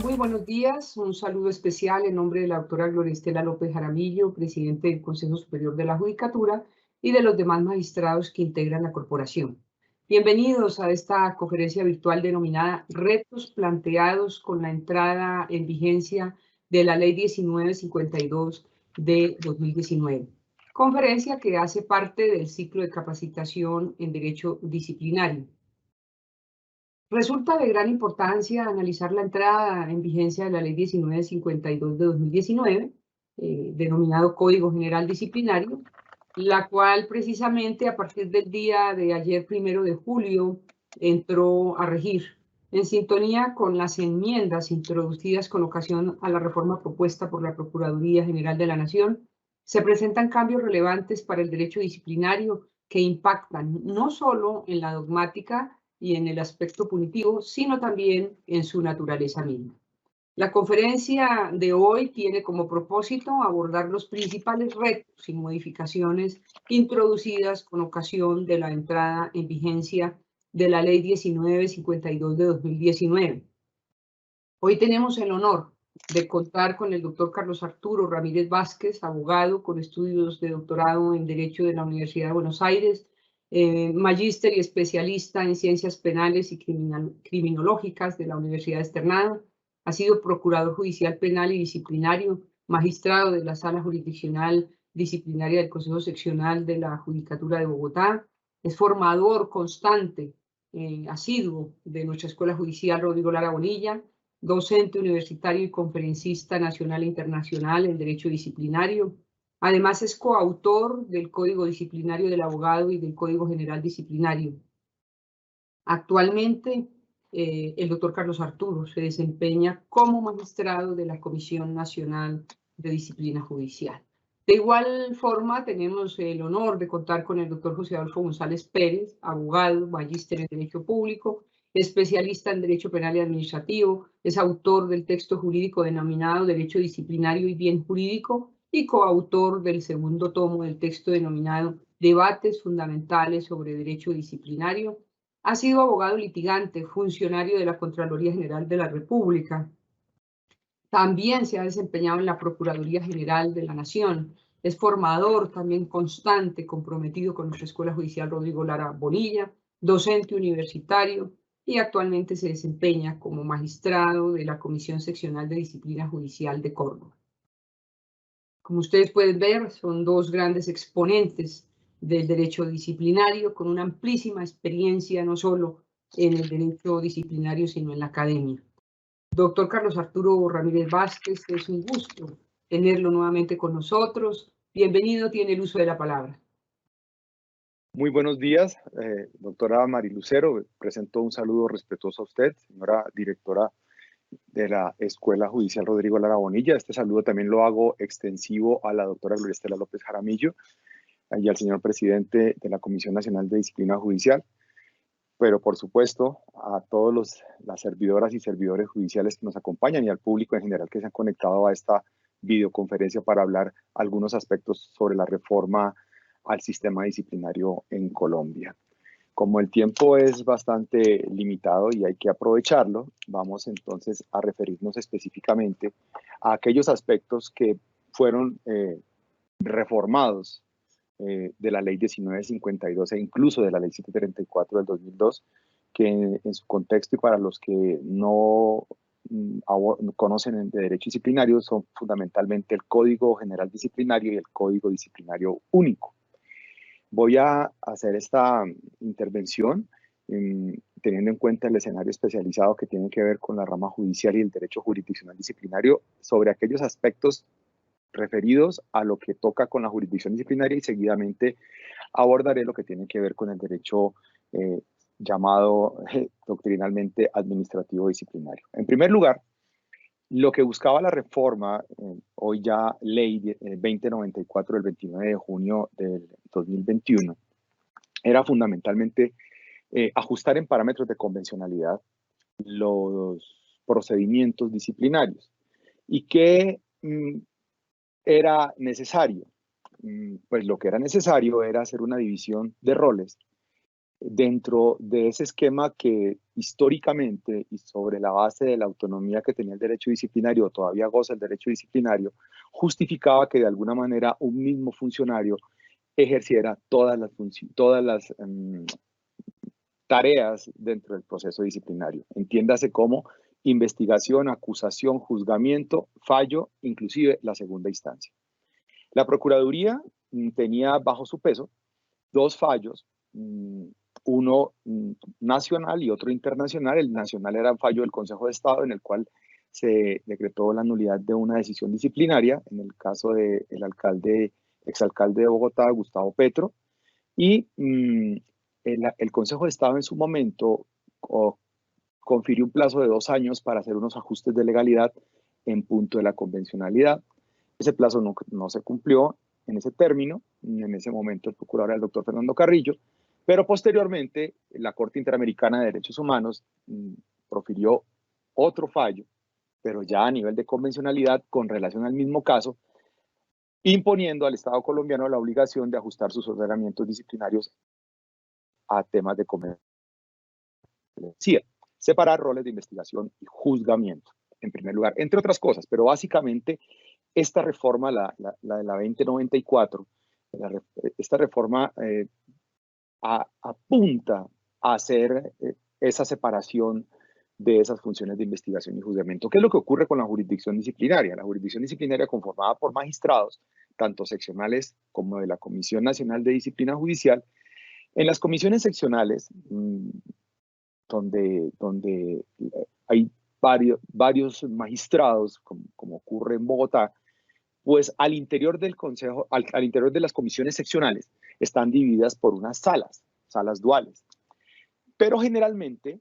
Muy buenos días, un saludo especial en nombre de la doctora Gloria Estela López Jaramillo, presidente del Consejo Superior de la Judicatura y de los demás magistrados que integran la corporación. Bienvenidos a esta conferencia virtual denominada Retos planteados con la entrada en vigencia de la Ley 1952 de 2019. Conferencia que hace parte del ciclo de capacitación en Derecho Disciplinario. Resulta de gran importancia analizar la entrada en vigencia de la Ley 1952 de 2019, denominado Código General Disciplinario, la cual precisamente a partir del día de ayer, 1 de julio, entró a regir en sintonía con las enmiendas introducidas con ocasión a la reforma propuesta por la Procuraduría General de la Nación. Se presentan cambios relevantes para el derecho disciplinario que impactan no solo en la dogmática y en el aspecto punitivo, sino también en su naturaleza misma. La conferencia de hoy tiene como propósito abordar los principales retos y modificaciones introducidas con ocasión de la entrada en vigencia de la Ley 1952 de 2019. Hoy tenemos el honor de contar con el doctor Carlos Arturo Ramírez Vázquez, abogado con estudios de doctorado en Derecho de la Universidad de Buenos Aires, magíster y especialista en Ciencias Penales y Criminológicas de la Universidad Externada. Ha sido procurador judicial penal y disciplinario, magistrado de la Sala Jurisdiccional Disciplinaria del Consejo Seccional de la Judicatura de Bogotá. Es formador constante, asiduo de nuestra Escuela Judicial Rodrigo Lara Bonilla, docente universitario y conferencista nacional e internacional en Derecho Disciplinario. Además, es coautor del Código Disciplinario del Abogado y del Código General Disciplinario. Actualmente, el doctor Carlos Arturo se desempeña como magistrado de la Comisión Nacional de Disciplina Judicial. De igual forma, tenemos el honor de contar con el doctor José Adolfo González Pérez, abogado, magíster en Derecho Público, especialista en Derecho Penal y Administrativo, es autor del texto jurídico denominado Derecho Disciplinario y Bien Jurídico y coautor del segundo tomo del texto denominado Debates Fundamentales sobre Derecho Disciplinario. Ha sido abogado litigante, funcionario de la Contraloría General de la República. También se ha desempeñado en la Procuraduría General de la Nación. Es formador también constante, comprometido con nuestra Escuela Judicial Rodrigo Lara Bonilla, docente universitario y actualmente se desempeña como magistrado de la Comisión Seccional de Disciplina Judicial de Córdoba. Como ustedes pueden ver, son dos grandes exponentes del derecho disciplinario con una amplísima experiencia no solo en el derecho disciplinario, sino en la academia. Doctor Carlos Arturo Ramírez Vázquez, es un gusto tenerlo nuevamente con nosotros. Bienvenido, tiene el uso de la palabra. Muy buenos días, doctora Mari Lucero. Presento un saludo respetuoso a usted, señora directora de la Escuela Judicial Rodrigo Lara Bonilla. Este saludo también lo hago extensivo a la doctora Gloria Estela López Jaramillo y al señor presidente de la Comisión Nacional de Disciplina Judicial, pero por supuesto a todas las servidoras y servidores judiciales que nos acompañan y al público en general que se han conectado a esta videoconferencia para hablar algunos aspectos sobre la reforma al sistema disciplinario en Colombia. Como el tiempo es bastante limitado y hay que aprovecharlo, vamos entonces a referirnos específicamente a aquellos aspectos que fueron reformados de la Ley 1952 e incluso de la Ley 734 del 2002, que en su contexto y para los que no conocen de derecho disciplinario son fundamentalmente el Código General Disciplinario y el Código Disciplinario Único. Voy a hacer esta intervención teniendo en cuenta el escenario especializado que tiene que ver con la rama judicial y el derecho jurisdiccional disciplinario sobre aquellos aspectos referidos a lo que toca con la jurisdicción disciplinaria y seguidamente abordaré lo que tiene que ver con el derecho llamado doctrinalmente administrativo disciplinario. En primer lugar, lo que buscaba la reforma, hoy ya ley 2094 del 29 de junio del 2021, era fundamentalmente ajustar en parámetros de convencionalidad los procedimientos disciplinarios. ¿Y qué era necesario? Pues lo que era necesario era hacer una división de roles dentro de ese esquema que históricamente y sobre la base de la autonomía que tenía el derecho disciplinario, o todavía goza el derecho disciplinario, justificaba que de alguna manera un mismo funcionario ejerciera todas las tareas dentro del proceso disciplinario. Entiéndase como investigación, acusación, juzgamiento, fallo, inclusive la segunda instancia. La Procuraduría tenía bajo su peso dos fallos, uno nacional y otro internacional. El nacional era un fallo del Consejo de Estado en el cual se decretó la nulidad de una decisión disciplinaria, en el caso del exalcalde de Bogotá, Gustavo Petro, y el Consejo de Estado en su momento confirió un plazo de 2 años para hacer unos ajustes de legalidad en punto de la convencionalidad. Ese plazo no se cumplió en ese término. En ese momento el procurador era el doctor Fernando Carrillo, pero posteriormente la Corte Interamericana de Derechos Humanos profirió otro fallo, pero ya a nivel de convencionalidad con relación al mismo caso, imponiendo al Estado colombiano la obligación de ajustar sus ordenamientos disciplinarios a temas de convencionalidad. Separar roles de investigación y juzgamiento, en primer lugar, entre otras cosas, pero básicamente esta reforma, la de la 2094, esta reforma apunta a hacer esa separación de esas funciones de investigación y juzgamiento. ¿Qué es lo que ocurre con la jurisdicción disciplinaria? La jurisdicción disciplinaria conformada por magistrados, tanto seccionales como de la Comisión Nacional de Disciplina Judicial. En las comisiones seccionales, donde hay varios magistrados, como ocurre en Bogotá, pues al interior del consejo, al interior de las comisiones seccionales, están divididas por unas salas duales. Pero generalmente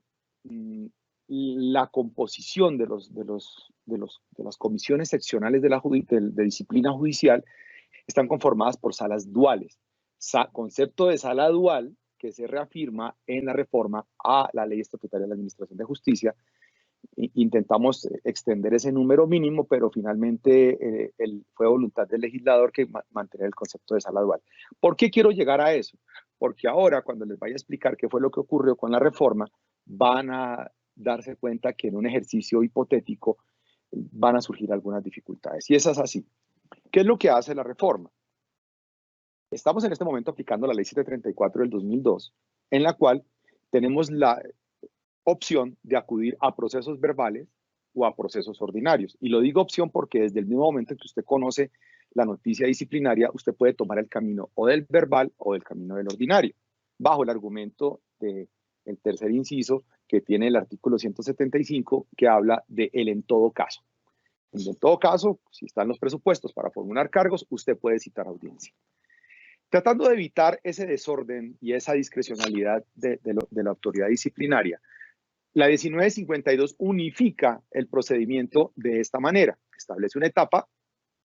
la composición de las comisiones seccionales de disciplina judicial están conformadas por salas duales. Concepto de sala dual que se reafirma en la reforma a la Ley Estatutaria de la Administración de Justicia. Intentamos extender ese número mínimo, pero finalmente fue voluntad del legislador que mantener el concepto de sala dual. ¿Por qué quiero llegar a eso? Porque ahora, cuando les vaya a explicar qué fue lo que ocurrió con la reforma, van a darse cuenta que en un ejercicio hipotético van a surgir algunas dificultades. Y eso es así. ¿Qué es lo que hace la reforma? Estamos en este momento aplicando la Ley 734 del 2002, en la cual tenemos la opción de acudir a procesos verbales o a procesos ordinarios. Y lo digo opción porque desde el mismo momento en que usted conoce la noticia disciplinaria, usted puede tomar el camino o del verbal o del camino del ordinario, bajo el argumento del tercer inciso que tiene el artículo 175, que habla de el en todo caso. En todo caso, si están los presupuestos para formular cargos, usted puede citar audiencia. Tratando de evitar ese desorden y esa discrecionalidad de la autoridad disciplinaria, la 1952 unifica el procedimiento de esta manera. Establece una etapa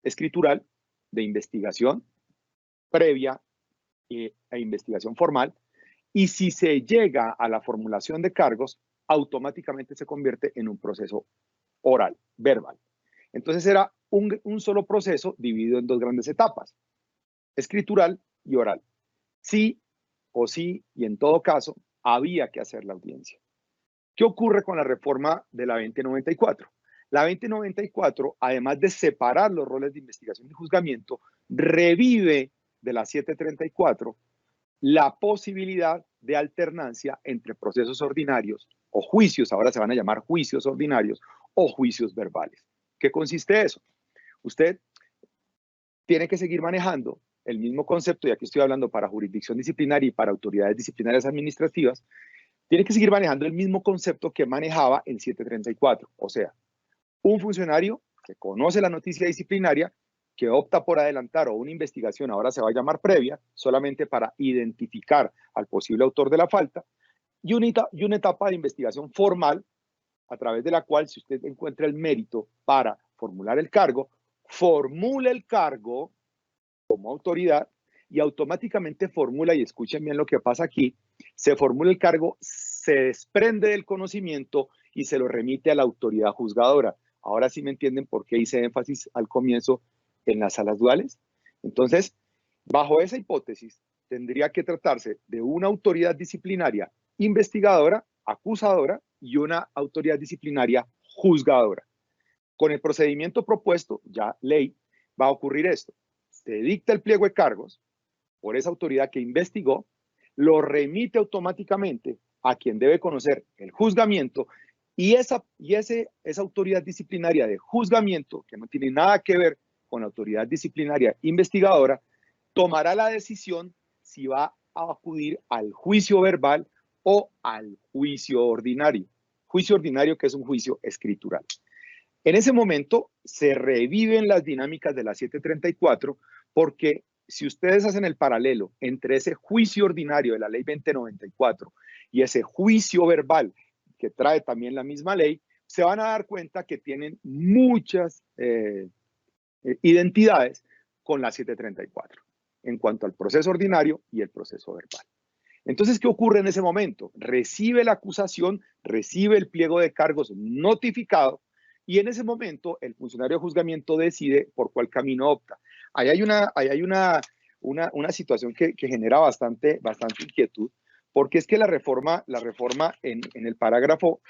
escritural de investigación previa e investigación formal, y si se llega a la formulación de cargos, automáticamente se convierte en un proceso oral, verbal. Entonces era un solo proceso dividido en dos grandes etapas, escritural y oral. Sí o sí, y en todo caso, había que hacer la audiencia. ¿Qué ocurre con la reforma de la 2094? La 2094, además de separar los roles de investigación y juzgamiento, revive de la 734 la posibilidad de alternancia entre procesos ordinarios o juicios, ahora se van a llamar juicios ordinarios o juicios verbales. ¿Qué consiste eso? Usted tiene que seguir manejando el mismo concepto, y aquí estoy hablando para jurisdicción disciplinaria y para autoridades disciplinarias administrativas, tiene que seguir manejando el mismo concepto que manejaba en 734. O sea, un funcionario que conoce la noticia disciplinaria, que opta por adelantar o una investigación, ahora se va a llamar previa, solamente para identificar al posible autor de la falta, y una etapa de investigación formal, a través de la cual, si usted encuentra el mérito para formular el cargo, formula el cargo como autoridad y automáticamente formula, y escuchen bien lo que pasa aquí, se formula el cargo, se desprende del conocimiento y se lo remite a la autoridad juzgadora. Ahora sí me entienden por qué hice énfasis al comienzo en las salas duales. Entonces, bajo esa hipótesis, tendría que tratarse de una autoridad disciplinaria investigadora, acusadora y una autoridad disciplinaria juzgadora. Con el procedimiento propuesto, ya ley, va a ocurrir esto. Se dicta el pliego de cargos por esa autoridad que investigó, lo remite automáticamente a quien debe conocer el juzgamiento y esa autoridad disciplinaria de juzgamiento, que no tiene nada que ver con la autoridad disciplinaria investigadora, tomará la decisión si va a acudir al juicio verbal o al juicio ordinario. Juicio ordinario, que es un juicio escritural. En ese momento se reviven las dinámicas de la 734 porque si ustedes hacen el paralelo entre ese juicio ordinario de la ley 2094 y ese juicio verbal que trae también la misma ley, se van a dar cuenta que tienen muchas identidades con la 734 en cuanto al proceso ordinario y el proceso verbal. Entonces, ¿qué ocurre en ese momento? Recibe la acusación, recibe el pliego de cargos notificado y en ese momento el funcionario de juzgamiento decide por cuál camino opta. Ahí hay una situación que genera bastante inquietud, porque es que la reforma en el parágrafo,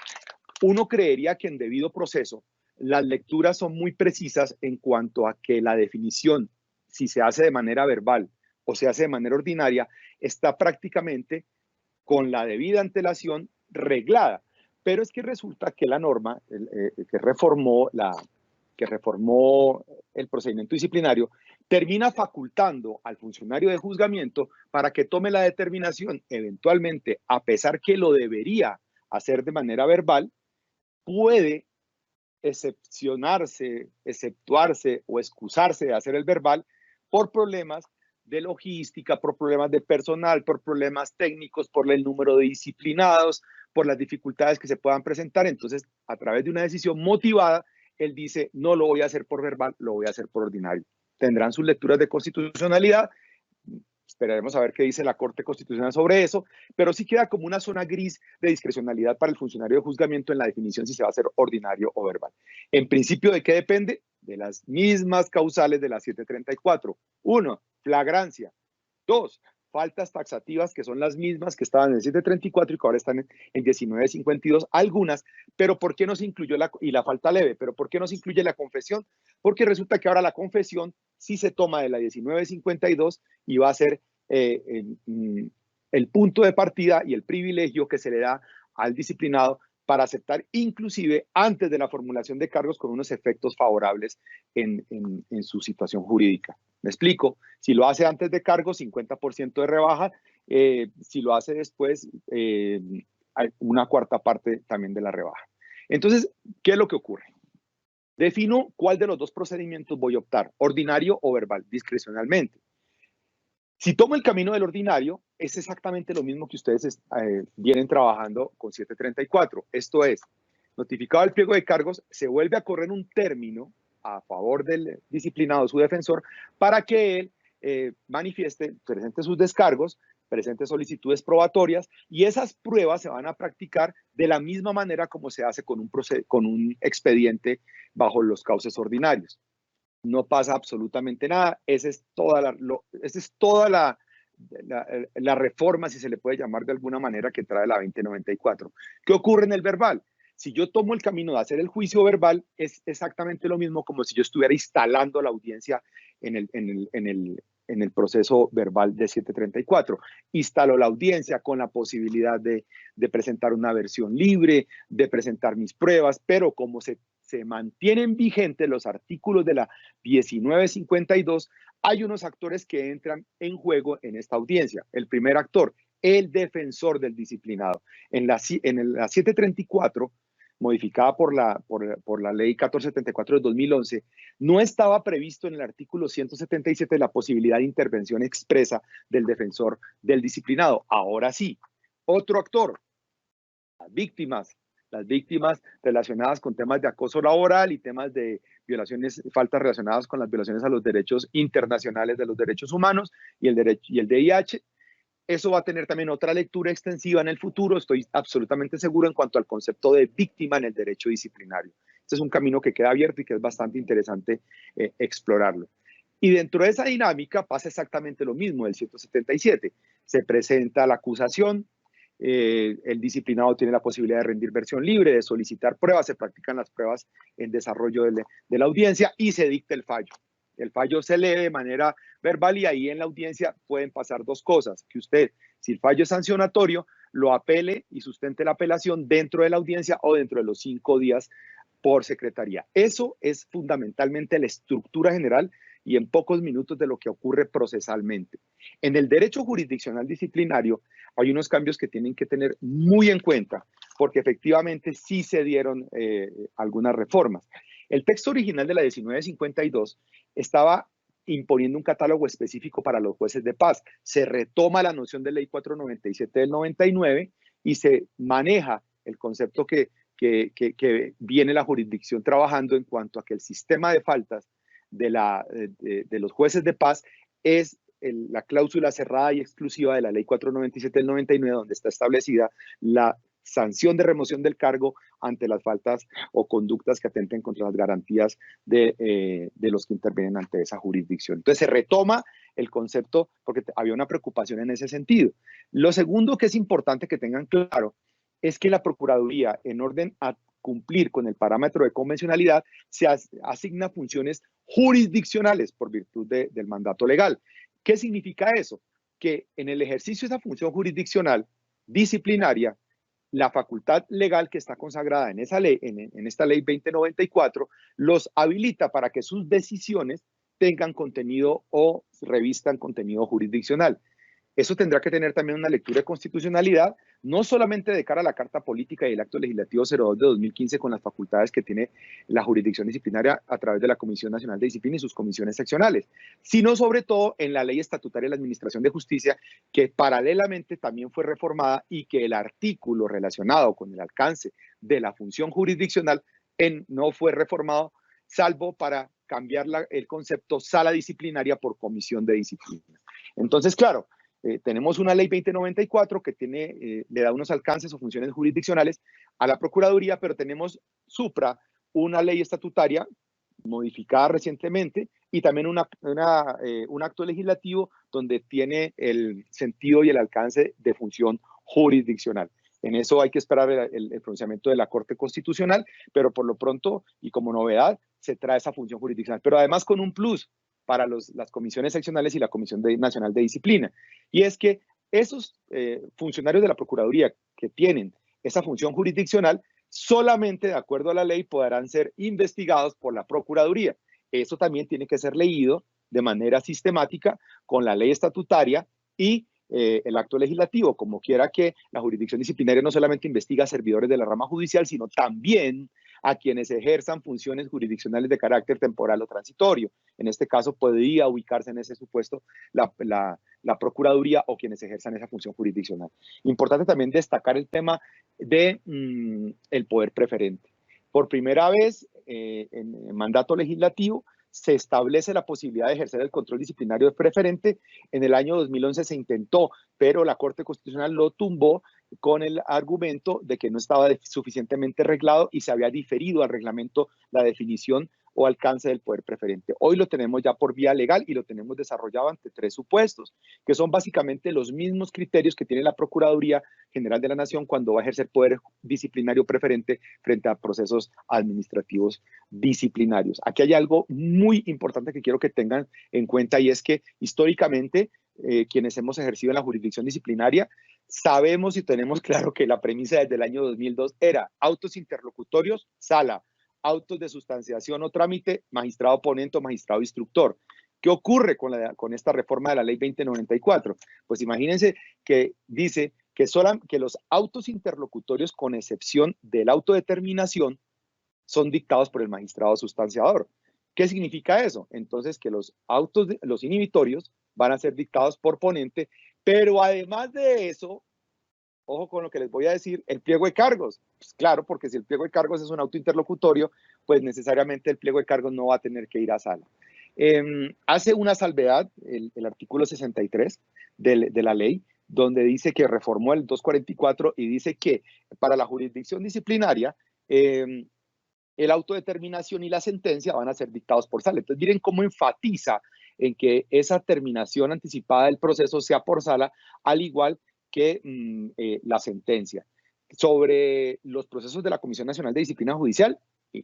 uno creería que en debido proceso las lecturas son muy precisas en cuanto a que la definición, si se hace de manera verbal o se hace de manera ordinaria, está prácticamente con la debida antelación reglada. Pero es que resulta que la norma que reformó el procedimiento disciplinario termina facultando al funcionario de juzgamiento para que tome la determinación, eventualmente, a pesar que lo debería hacer de manera verbal, puede exceptuarse o excusarse de hacer el verbal por problemas de logística, por problemas de personal, por problemas técnicos, por el número de disciplinados, por las dificultades que se puedan presentar. Entonces, a través de una decisión motivada, él dice, no lo voy a hacer por verbal, lo voy a hacer por ordinario. Tendrán sus lecturas de constitucionalidad, esperaremos a ver qué dice la Corte Constitucional sobre eso, pero sí queda como una zona gris de discrecionalidad para el funcionario de juzgamiento en la definición si se va a hacer ordinario o verbal. En principio, ¿de qué depende? De las mismas causales de la 734. 1, flagrancia. 2, faltas taxativas, que son las mismas que estaban en 734 y que ahora están en 1952, algunas, pero ¿por qué no se incluyó la falta leve? ¿Pero por qué no se incluye la confesión? Porque resulta que ahora la confesión sí se toma de la 1952 y va a ser el punto de partida y el privilegio que se le da al disciplinado para aceptar inclusive antes de la formulación de cargos con unos efectos favorables en su situación jurídica. ¿Me explico? Si lo hace antes de cargo, 50% de rebaja. Si lo hace después, una cuarta parte también de la rebaja. Entonces, ¿qué es lo que ocurre? Defino cuál de los dos procedimientos voy a optar, ordinario o verbal, discrecionalmente. Si tomo el camino del ordinario, es exactamente lo mismo que ustedes vienen trabajando con 734. Esto es, notificado el pliego de cargos, se vuelve a correr un término a favor del disciplinado, su defensor, para que él manifieste, presente sus descargos, presente solicitudes probatorias y esas pruebas se van a practicar de la misma manera como se hace con un expediente bajo los cauces ordinarios. No pasa absolutamente nada. Esa es toda la reforma, si se le puede llamar de alguna manera, que trae la 2094. ¿Qué ocurre en el verbal? Si yo tomo el camino de hacer el juicio verbal, es exactamente lo mismo como si yo estuviera instalando la audiencia en el proceso verbal de 734. Instalo la audiencia con la posibilidad de presentar una versión libre, de presentar mis pruebas, pero como se mantienen vigentes los artículos de la 1952, hay unos actores que entran en juego en esta audiencia. El primer actor, el defensor del disciplinado. En la 734, modificada por la ley 1474 de 2011, no estaba previsto en el artículo 177 la posibilidad de intervención expresa del defensor del disciplinado. Ahora sí, otro actor, las víctimas relacionadas con temas de acoso laboral y temas de violaciones, faltas relacionadas con las violaciones a los derechos internacionales de los derechos humanos y el VIH. Eso va a tener también otra lectura extensiva en el futuro, estoy absolutamente seguro en cuanto al concepto de víctima en el derecho disciplinario. Este es un camino que queda abierto y que es bastante interesante explorarlo. Y dentro de esa dinámica pasa exactamente lo mismo del 177. Se presenta la acusación, el disciplinado tiene la posibilidad de rendir versión libre, de solicitar pruebas, se practican las pruebas en desarrollo de la audiencia y se dicta el fallo. El fallo se lee de manera verbal y ahí en la audiencia pueden pasar dos cosas, que usted, si el fallo es sancionatorio, lo apele y sustente la apelación dentro de la audiencia o dentro de los 5 días por secretaría. Eso es fundamentalmente la estructura general y en pocos minutos de lo que ocurre procesalmente. En el derecho jurisdiccional disciplinario hay unos cambios que tienen que tener muy en cuenta porque efectivamente sí se dieron algunas reformas. El texto original de la 1952 estaba imponiendo un catálogo específico para los jueces de paz. Se retoma la noción de ley 497 del 99 y se maneja el concepto que viene la jurisdicción trabajando en cuanto a que el sistema de faltas de los jueces de paz es la cláusula cerrada y exclusiva de la ley 497 del 99, donde está establecida la sanción de remoción del cargo ante las faltas o conductas que atenten contra las garantías de los que intervienen ante esa jurisdicción. Entonces se retoma el concepto porque había una preocupación en ese sentido. Lo segundo que es importante que tengan claro es que la Procuraduría, en orden a cumplir con el parámetro de convencionalidad, se asigna funciones jurisdiccionales por virtud del mandato legal. ¿Qué significa eso? Que en el ejercicio de esa función jurisdiccional disciplinaria, la facultad legal que está consagrada en esa ley, en esta ley 2094, los habilita para que sus decisiones tengan contenido o revistan contenido jurisdiccional. Eso tendrá que tener también una lectura de constitucionalidad, no solamente de cara a la Carta Política y el Acto Legislativo 02 de 2015 con las facultades que tiene la jurisdicción disciplinaria a través de la Comisión Nacional de Disciplina y sus comisiones seccionales, sino sobre todo en la Ley Estatutaria de la Administración de Justicia, que paralelamente también fue reformada y que el artículo relacionado con el alcance de la función jurisdiccional no fue reformado, salvo para cambiar el concepto sala disciplinaria por comisión de disciplina. Entonces, claro, tenemos una ley 2094 que le da unos alcances o funciones jurisdiccionales a la Procuraduría, pero tenemos una ley estatutaria modificada recientemente y también un acto legislativo donde tiene el sentido y el alcance de función jurisdiccional. En eso hay que esperar el pronunciamiento de la Corte Constitucional, pero por lo pronto y como novedad se trae esa función jurisdiccional, pero además con un plus para las comisiones seccionales y la Comisión Nacional de Disciplina. Y es que esos funcionarios de la Procuraduría que tienen esa función jurisdiccional, solamente de acuerdo a la ley podrán ser investigados por la Procuraduría. Eso también tiene que ser leído de manera sistemática con la ley estatutaria y el acto legislativo, como quiera que la jurisdicción disciplinaria no solamente investiga a servidores de la rama judicial, sino también a quienes ejerzan funciones jurisdiccionales de carácter temporal o transitorio. En este caso podría ubicarse en ese supuesto la Procuraduría o quienes ejerzan esa función jurisdiccional. Importante también destacar el tema de el poder preferente. Por primera vez en el mandato legislativo se establece la posibilidad de ejercer el control disciplinario preferente. En el año 2011 se intentó, pero la Corte Constitucional lo tumbó con el argumento de que no estaba suficientemente reglado y se había diferido al reglamento la definición o alcance del poder preferente. Hoy lo tenemos ya por vía legal y lo tenemos desarrollado ante 3 supuestos, que son básicamente los mismos criterios que tiene la Procuraduría General de la Nación cuando va a ejercer poder disciplinario preferente frente a procesos administrativos disciplinarios. Aquí hay algo muy importante que quiero que tengan en cuenta y es que históricamente quienes hemos ejercido en la jurisdicción disciplinaria sabemos y tenemos claro que la premisa desde el año 2002 era autos interlocutorios, sala, autos de sustanciación o trámite, magistrado ponente o magistrado instructor. ¿Qué ocurre con esta reforma de la ley 2094? Pues imagínense que dice que los autos interlocutorios, con excepción de la autodeterminación, son dictados por el magistrado sustanciador. ¿Qué significa eso? Entonces que los inhibitorios van a ser dictados por ponente, pero además de eso, ojo con lo que les voy a decir, el pliego de cargos. Pues claro, porque si el pliego de cargos es un auto interlocutorio, pues necesariamente el pliego de cargos no va a tener que ir a sala. Hace una salvedad el artículo 63 de la ley, donde dice que reformó el 244 y dice que para la jurisdicción disciplinaria, el autodeterminación y la sentencia van a ser dictados por sala. Entonces, miren cómo enfatiza en que esa terminación anticipada del proceso sea por sala, al igual que la sentencia. Sobre los procesos de la Comisión Nacional de Disciplina Judicial,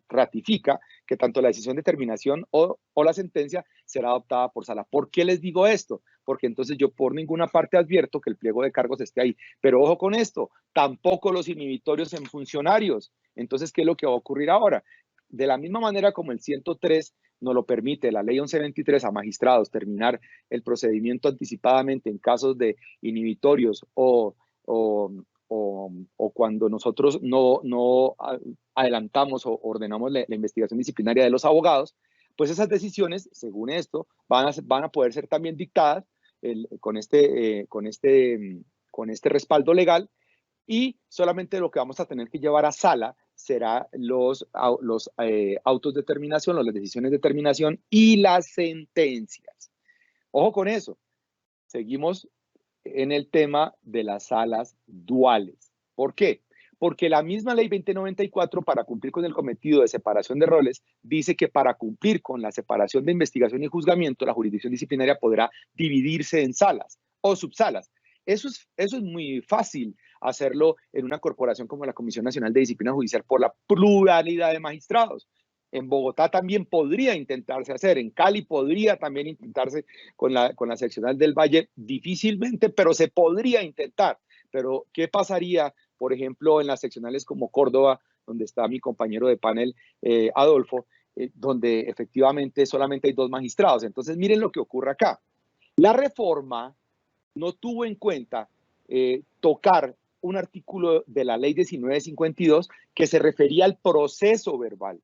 ratifica que tanto la decisión de terminación o la sentencia será adoptada por sala. ¿Por qué les digo esto? Porque entonces yo por ninguna parte advierto que el pliego de cargos esté ahí. Pero ojo con esto, tampoco los inhibitorios en funcionarios. Entonces, ¿qué es lo que va a ocurrir ahora? De la misma manera como el 103 nos lo permite la ley 1123 a magistrados terminar el procedimiento anticipadamente en casos de inhibitorios o cuando nosotros no adelantamos o ordenamos la investigación disciplinaria de los abogados, pues esas decisiones, según esto, van a poder ser también dictadas con este respaldo legal, y solamente lo que vamos a tener que llevar a sala será los autos de terminación, las decisiones de terminación y las sentencias. Ojo con eso. Seguimos en el tema de las salas duales. ¿Por qué? Porque la misma ley 2094, para cumplir con el cometido de separación de roles, dice que para cumplir con la separación de investigación y juzgamiento, la jurisdicción disciplinaria podrá dividirse en salas o subsalas. Eso es muy fácil hacerlo en una corporación como la Comisión Nacional de Disciplina Judicial por la pluralidad de magistrados. En Bogotá también podría intentarse hacer, en Cali podría también intentarse con la seccional del Valle, difícilmente, pero se podría intentar. Pero, ¿qué pasaría, por ejemplo, en las seccionales como Córdoba, donde está mi compañero de panel, Adolfo, donde efectivamente solamente hay 2 magistrados? Entonces, miren lo que ocurre acá. La reforma no tuvo en cuenta tocar un artículo de la ley 1952 que se refería al proceso verbal,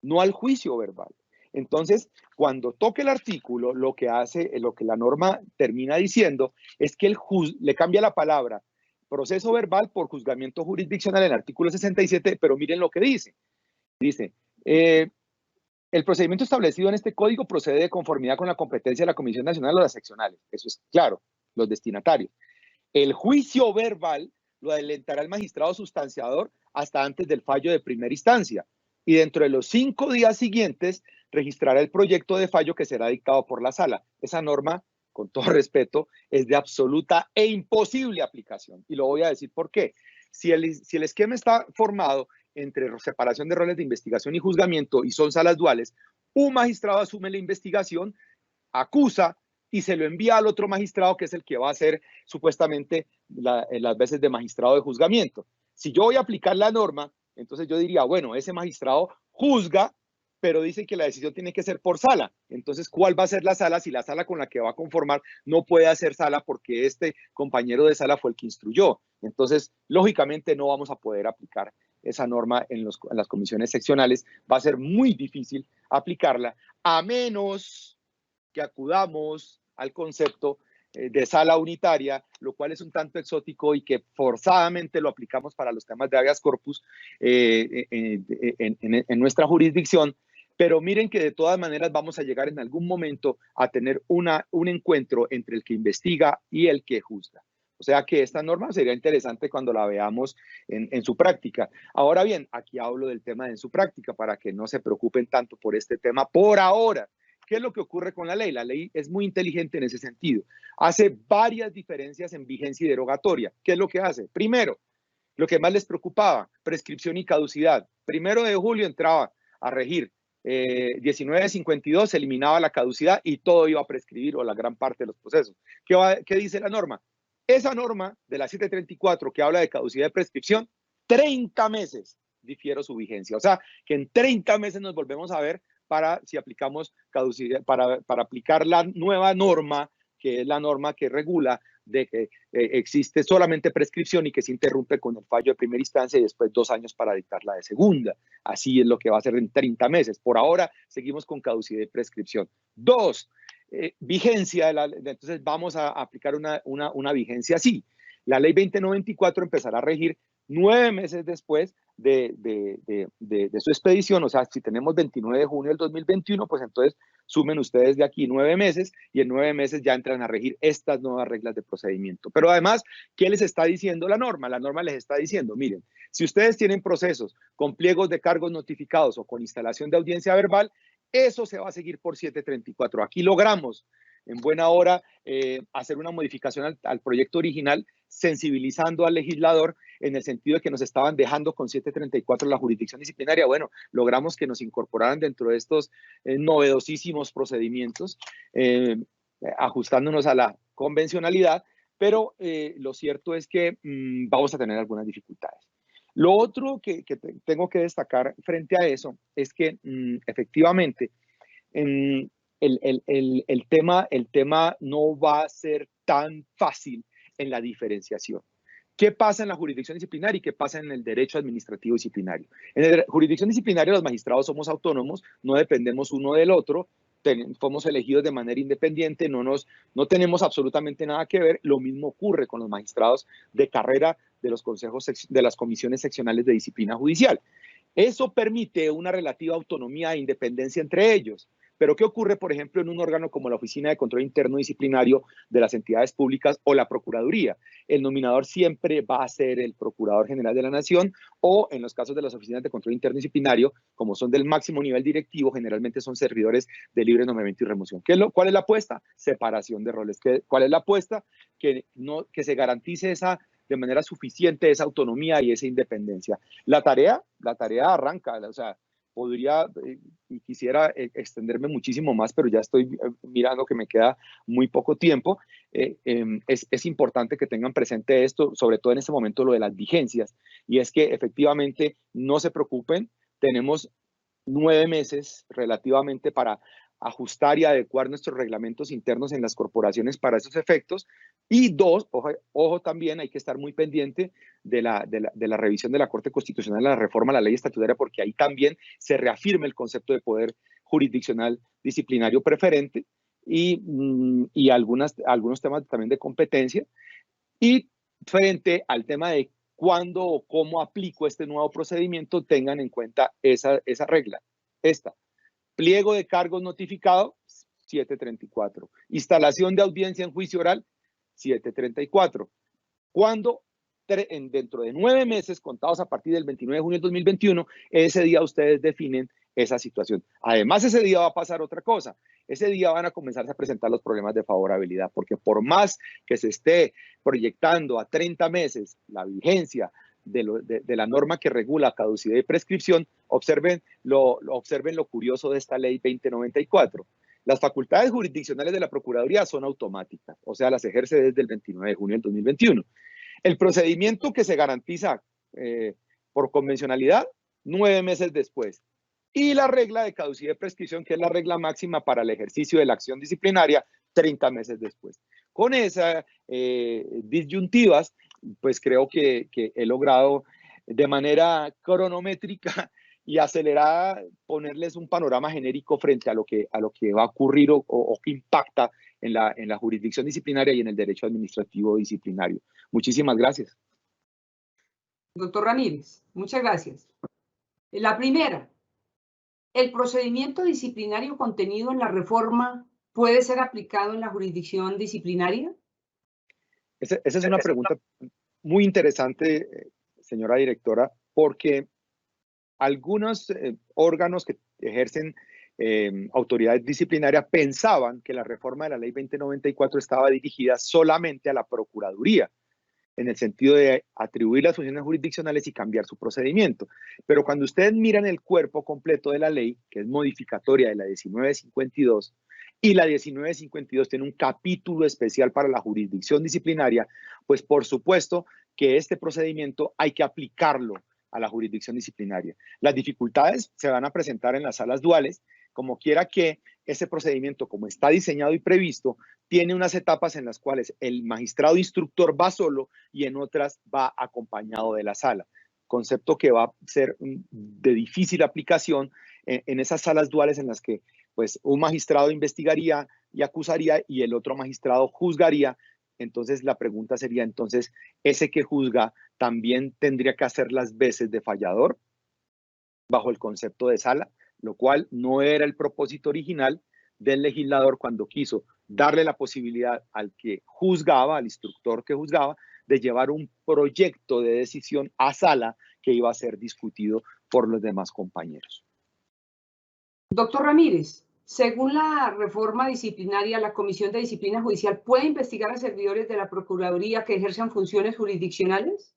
no al juicio verbal. Entonces, cuando toque el artículo, lo que la norma termina diciendo es que le cambia la palabra proceso verbal por juzgamiento jurisdiccional en el artículo 67, pero miren lo que dice. Dice, el procedimiento establecido en este código procede de conformidad con la competencia de la Comisión Nacional o las seccionales. Eso es claro, los destinatarios. El juicio verbal lo adelantará el magistrado sustanciador hasta antes del fallo de primera instancia, y dentro de los 5 días siguientes registrará el proyecto de fallo que será dictado por la sala. Esa norma, con todo respeto, es de absoluta e imposible aplicación. Y lo voy a decir por qué. Si el esquema está formado entre separación de roles de investigación y juzgamiento y son salas duales, un magistrado asume la investigación, acusa y se lo envía al otro magistrado, que es el que va a hacer supuestamente las veces de magistrado de juzgamiento. Si yo voy a aplicar la norma, entonces yo diría, bueno, ese magistrado juzga, pero dice que la decisión tiene que ser por sala. Entonces, ¿cuál va a ser la sala si la sala con la que va a conformar no puede hacer sala porque este compañero de sala fue el que instruyó? Entonces, lógicamente no vamos a poder aplicar esa norma en las comisiones seccionales. Va a ser muy difícil aplicarla, a menos que acudamos al concepto de sala unitaria, lo cual es un tanto exótico y que forzadamente lo aplicamos para los temas de habeas corpus en nuestra jurisdicción. Pero miren que de todas maneras vamos a llegar en algún momento a tener un encuentro entre el que investiga y el que juzga. O sea que esta norma sería interesante cuando la veamos en su práctica. Ahora bien, aquí hablo del tema de en su práctica para que no se preocupen tanto por este tema por ahora. ¿Qué es lo que ocurre con la ley? La ley es muy inteligente en ese sentido. Hace varias diferencias en vigencia y derogatoria. ¿Qué es lo que hace? Primero, lo que más les preocupaba, prescripción y caducidad. 1 de julio entraba a regir 1952, se eliminaba la caducidad y todo iba a prescribir, o la gran parte de los procesos. ¿Qué dice la norma? Esa norma de la 734 que habla de caducidad y prescripción, 30 meses difiere su vigencia. O sea, que en 30 meses nos volvemos a ver para si aplicamos caducidad, para aplicar la nueva norma, que es la norma que regula de que existe solamente prescripción y que se interrumpe con el fallo de primera instancia y después 2 años para dictar la de segunda. Así es lo que va a ser en 30 meses. Por ahora seguimos con caducidad y prescripción. 2, vigencia. Entonces vamos a aplicar una vigencia así. La ley 2094 empezará a regir 9 meses después de su expedición. O sea, si tenemos 29 de junio del 2021, pues entonces sumen ustedes de aquí 9 meses y en 9 meses ya entran a regir estas nuevas reglas de procedimiento. Pero además, ¿qué les está diciendo la norma? La norma les está diciendo, miren, si ustedes tienen procesos con pliegos de cargos notificados o con instalación de audiencia verbal, eso se va a seguir por 734. Aquí logramos en buena hora hacer una modificación al proyecto original sensibilizando al legislador en el sentido de que nos estaban dejando con 734 la jurisdicción disciplinaria. Bueno, logramos que nos incorporaran dentro de estos novedosísimos procedimientos, ajustándonos a la convencionalidad, pero lo cierto es que vamos a tener algunas dificultades. Lo otro que tengo que destacar frente a eso es que efectivamente el tema no va a ser tan fácil en la diferenciación. ¿Qué pasa en la jurisdicción disciplinaria y qué pasa en el derecho administrativo disciplinario? En la jurisdicción disciplinaria los magistrados somos autónomos, no dependemos uno del otro, somos elegidos de manera independiente, no tenemos absolutamente nada que ver. Lo mismo ocurre con los magistrados de carrera de los consejos, de las comisiones seccionales de disciplina judicial. Eso permite una relativa autonomía e independencia entre ellos. Pero ¿qué ocurre, por ejemplo, en un órgano como la Oficina de Control Interno Disciplinario de las entidades públicas o la Procuraduría? El nominador siempre va a ser el Procurador General de la Nación, o en los casos de las oficinas de control interno disciplinario, como son del máximo nivel directivo, generalmente son servidores de libre nombramiento y remoción. ¿Cuál es la apuesta? Separación de roles. ¿Cuál es la apuesta? Que se garantice de manera suficiente esa autonomía y esa independencia. La tarea arranca, o sea, podría y quisiera extenderme muchísimo más, pero ya estoy mirando que me queda muy poco tiempo. Es importante que tengan presente esto, sobre todo en este momento lo de las vigencias, y es que efectivamente no se preocupen, tenemos 9 meses relativamente para ajustar y adecuar nuestros reglamentos internos en las corporaciones para esos efectos. Y dos, ojo también, hay que estar muy pendiente de la revisión de la Corte Constitucional, la reforma a la ley estatutaria, porque ahí también se reafirma el concepto de poder jurisdiccional disciplinario preferente y algunos temas también de competencia. Y frente al tema de cuándo o cómo aplico este nuevo procedimiento, tengan en cuenta esa regla. Pliego de cargos notificado, 734. Instalación de audiencia en juicio oral, 734. Cuando dentro de 9 meses, contados a partir del 29 de junio del 2021, ese día ustedes definen esa situación. Además, ese día va a pasar otra cosa. Ese día van a comenzar a presentar los problemas de favorabilidad, porque por más que se esté proyectando a 30 meses la vigencia de la norma que regula caducidad y prescripción, observen lo curioso de esta ley 2094. Las facultades jurisdiccionales de la Procuraduría son automáticas, o sea, las ejerce desde el 29 de junio del 2021. El procedimiento que se garantiza por convencionalidad, 9 meses después. Y la regla de caducidad y prescripción, que es la regla máxima para el ejercicio de la acción disciplinaria, 30 meses después. Con esas disyuntivas, pues creo que he logrado de manera cronométrica y acelerada ponerles un panorama genérico frente a lo que va a ocurrir o que impacta en la jurisdicción disciplinaria y en el derecho administrativo disciplinario. Muchísimas gracias. Doctor Ramírez, muchas gracias. La primera, ¿el procedimiento disciplinario contenido en la reforma puede ser aplicado en la jurisdicción disciplinaria? Esa es una pregunta muy interesante, señora directora, porque algunos órganos que ejercen autoridad disciplinaria pensaban que la reforma de la ley 2094 estaba dirigida solamente a la Procuraduría, en el sentido de atribuir las funciones jurisdiccionales y cambiar su procedimiento. Pero cuando ustedes miran el cuerpo completo de la ley, que es modificatoria de la 1952, y la 1952 tiene un capítulo especial para la jurisdicción disciplinaria, pues por supuesto que este procedimiento hay que aplicarlo a la jurisdicción disciplinaria. Las dificultades se van a presentar en las salas duales, como quiera que ese procedimiento, como está diseñado y previsto, tiene unas etapas en las cuales el magistrado instructor va solo y en otras va acompañado de la sala. Concepto que va a ser de difícil aplicación en esas salas duales en las que pues, un magistrado investigaría y acusaría y el otro magistrado juzgaría. Entonces la pregunta sería, entonces, ¿ese que juzga también tendría que hacer las veces de fallador bajo el concepto de sala? Lo cual no era el propósito original del legislador cuando quiso darle la posibilidad al que juzgaba, al instructor que juzgaba, de llevar un proyecto de decisión a sala que iba a ser discutido por los demás compañeros. Doctor Ramírez, Según la reforma disciplinaria, la Comisión de Disciplina Judicial puede investigar a servidores de la Procuraduría que ejerzan funciones jurisdiccionales.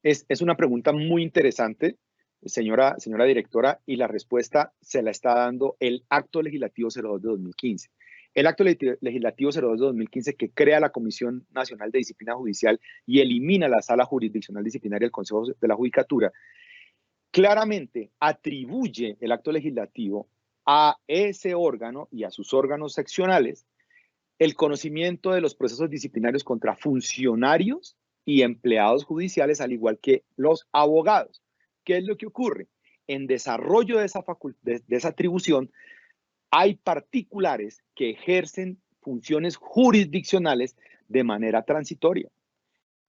Es una pregunta muy interesante, señora directora, y la respuesta se la está dando el Acto Legislativo 02 de 2015. El Acto Legislativo 02 de 2015, que crea la Comisión Nacional de Disciplina Judicial y elimina la Sala Jurisdiccional Disciplinaria del Consejo de la Judicatura, claramente atribuye el acto legislativo a ese órgano y a sus órganos seccionales el conocimiento de los procesos disciplinarios contra funcionarios y empleados judiciales, al igual que los abogados. ¿Qué es lo que ocurre? En desarrollo de esa atribución, hay particulares que ejercen funciones jurisdiccionales de manera transitoria.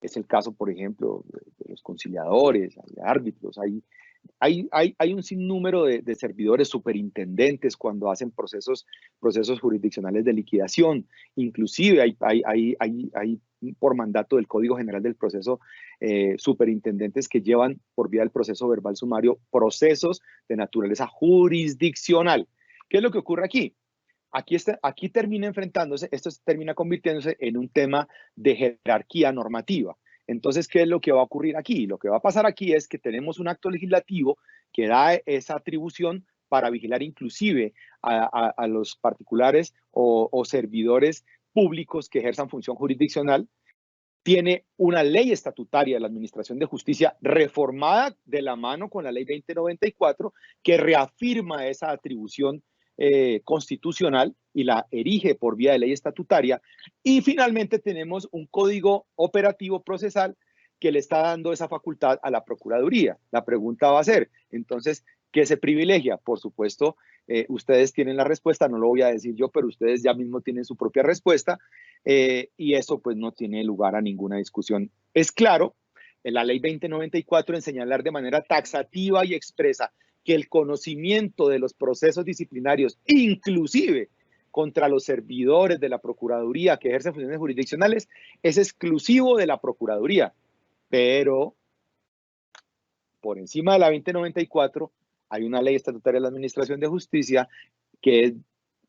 Es el caso, por ejemplo, de los conciliadores, hay árbitros, hay un sinnúmero de servidores, superintendentes cuando hacen procesos jurisdiccionales de liquidación. Inclusive hay por mandato del Código General del Proceso superintendentes que llevan por vía del proceso verbal sumario procesos de naturaleza jurisdiccional. ¿Qué es lo que ocurre aquí? Aquí termina enfrentándose, esto termina convirtiéndose en un tema de jerarquía normativa. Entonces, ¿qué es lo que va a ocurrir aquí? Lo que va a pasar aquí es que tenemos un acto legislativo que da esa atribución para vigilar inclusive a los particulares o servidores públicos que ejerzan función jurisdiccional. Tiene una ley estatutaria de la Administración de Justicia reformada de la mano con la Ley 2094 que reafirma esa atribución constitucional y la erige por vía de ley estatutaria. Y finalmente tenemos un código operativo procesal que le está dando esa facultad a la Procuraduría. La pregunta va a ser, entonces, ¿qué se privilegia? Por supuesto, ustedes tienen la respuesta, no lo voy a decir yo, pero ustedes ya mismo tienen su propia respuesta y eso pues no tiene lugar a ninguna discusión. Es claro, en la ley 2094 en señalar de manera taxativa y expresa que el conocimiento de los procesos disciplinarios, inclusive contra los servidores de la Procuraduría que ejercen funciones jurisdiccionales, es exclusivo de la Procuraduría. Pero por encima de la 2094 hay una ley estatutaria de la Administración de Justicia que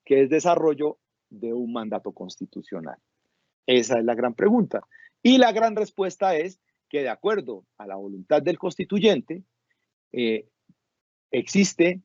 es desarrollo de un mandato constitucional. Esa es la gran pregunta. Y la gran respuesta es que de acuerdo a la voluntad del constituyente, existe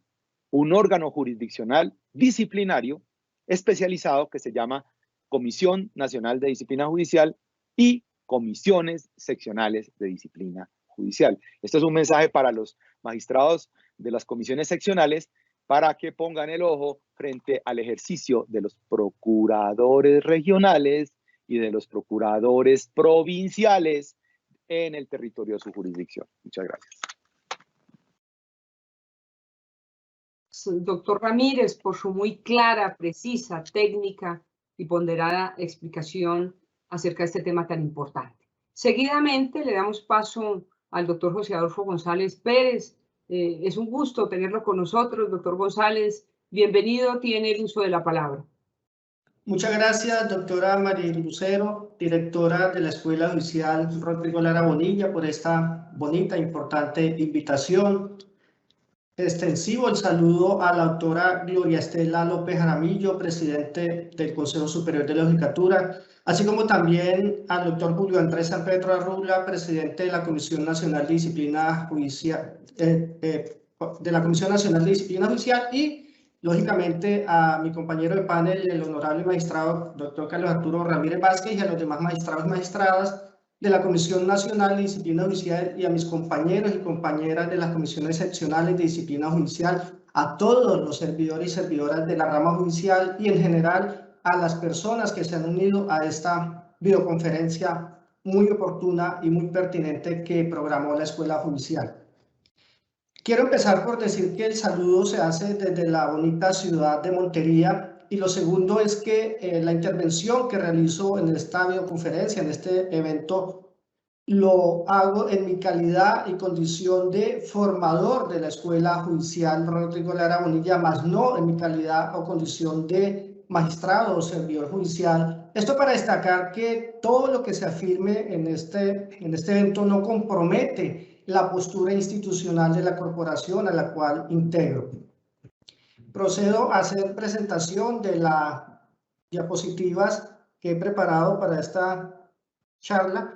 un órgano jurisdiccional disciplinario especializado que se llama Comisión Nacional de Disciplina Judicial y Comisiones Seccionales de Disciplina Judicial. Este es un mensaje para los magistrados de las comisiones seccionales para que pongan el ojo frente al ejercicio de los procuradores regionales y de los procuradores provinciales en el territorio de su jurisdicción. Muchas gracias. Doctor Ramírez, por su muy clara, precisa, técnica y ponderada explicación acerca de este tema tan importante. Seguidamente le damos paso al doctor José Adolfo González Pérez. Es un gusto tenerlo con nosotros, doctor González. Bienvenido, tiene el uso de la palabra. Muchas gracias, doctora María Lucero, directora de la Escuela Judicial Rodrigo Lara Bonilla, por esta bonita e importante invitación. Extensivo el saludo a la doctora Gloria Estela López Jaramillo, presidente del Consejo Superior de la Judicatura, así como también al doctor Julio Andrés San Pedro Arrula, presidente de la Comisión Nacional de Disciplina Judicial, y lógicamente a mi compañero de panel, el honorable magistrado doctor Carlos Arturo Ramírez Vázquez, y a los demás magistrados y magistradas de la Comisión Nacional de Disciplina Judicial y a mis compañeros y compañeras de las comisiones seccionales de disciplina judicial, a todos los servidores y servidoras de la rama judicial y en general a las personas que se han unido a esta videoconferencia muy oportuna y muy pertinente que programó la Escuela Judicial. Quiero empezar por decir que el saludo se hace desde la bonita ciudad de Montería. Y lo segundo es que la intervención que realizo en esta videoconferencia, en este evento, lo hago en mi calidad y condición de formador de la Escuela Judicial Rodrigo Lara Bonilla, más no en mi calidad o condición de magistrado o servidor judicial. Esto para destacar que todo lo que se afirme en este evento no compromete la postura institucional de la corporación a la cual integro. Procedo a hacer presentación de las diapositivas que he preparado para esta charla.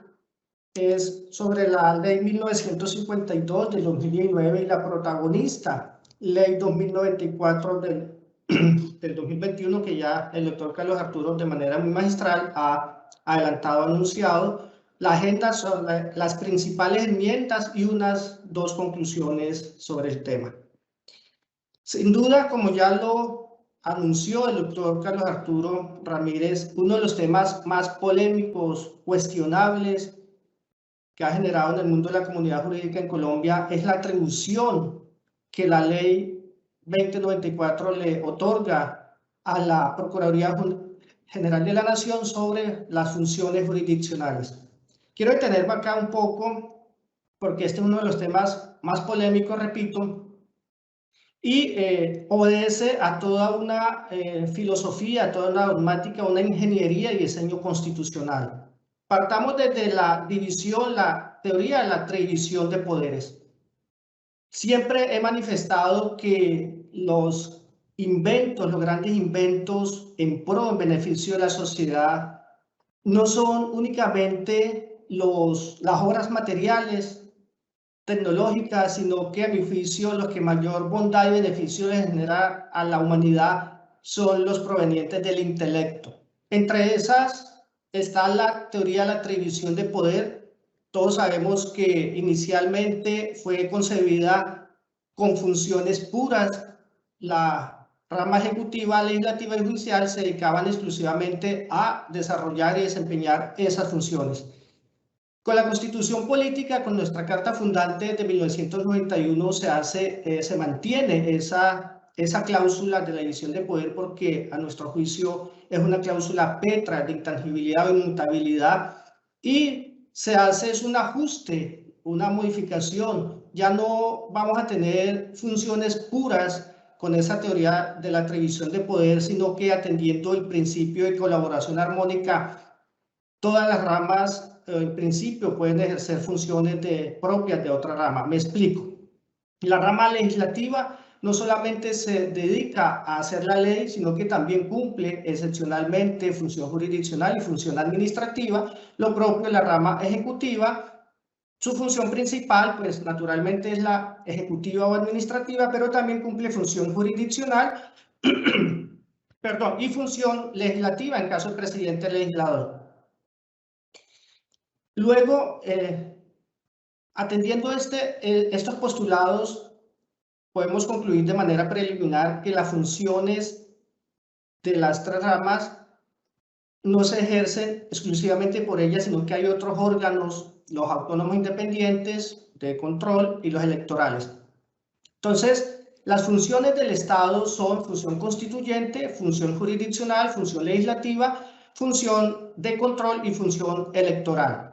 Es sobre la Ley 1952 del 2019 y la protagonista Ley 2094 del 2021, que ya el doctor Carlos Arturo de manera muy magistral ha adelantado, anunciado. La agenda son las principales enmiendas y unas 2 conclusiones sobre el tema. Sin duda, como ya lo anunció el doctor Carlos Arturo Ramírez, uno de los temas más polémicos, cuestionables, que ha generado en el mundo de la comunidad jurídica en Colombia es la atribución que la ley 2094 le otorga a la Procuraduría General de la Nación sobre las funciones jurisdiccionales. Quiero detenerme acá un poco porque este es uno de los temas más polémicos, repito, y obedece a toda una filosofía, a toda una dogmática, una ingeniería y diseño constitucional. Partamos desde la división, la teoría de la división de poderes. Siempre he manifestado que los inventos, los grandes inventos en pro, en beneficio de la sociedad, no son únicamente las obras materiales, tecnológicas, sino que a mi juicio los que mayor bondad y beneficio les genera a la humanidad son los provenientes del intelecto. Entre esas está la teoría de la atribución de poder. Todos sabemos que inicialmente fue concebida con funciones puras. La rama ejecutiva, legislativa y judicial se dedicaban exclusivamente a desarrollar y desempeñar esas funciones. Con la Constitución Política, con nuestra Carta Fundante de 1991, se mantiene esa cláusula de la división de poder porque, a nuestro juicio, es una cláusula petra de intangibilidad o inmutabilidad y se hace un ajuste, una modificación. Ya no vamos a tener funciones puras con esa teoría de la atribución de poder, sino que atendiendo el principio de colaboración armónica, todas las ramas en principio pueden ejercer funciones propias de otra rama. Me explico. La rama legislativa no solamente se dedica a hacer la ley, sino que también cumple excepcionalmente función jurisdiccional y función administrativa. Lo propio de la rama ejecutiva. Su función principal, pues naturalmente es la ejecutiva o administrativa, pero también cumple función jurisdiccional perdón, y función legislativa en caso del presidente legislador. Luego, atendiendo estos postulados, podemos concluir de manera preliminar que las funciones de las 3 ramas no se ejercen exclusivamente por ellas, sino que hay otros órganos, los autónomos independientes de control y los electorales. Entonces, las funciones del Estado son función constituyente, función jurisdiccional, función legislativa, función de control y función electoral.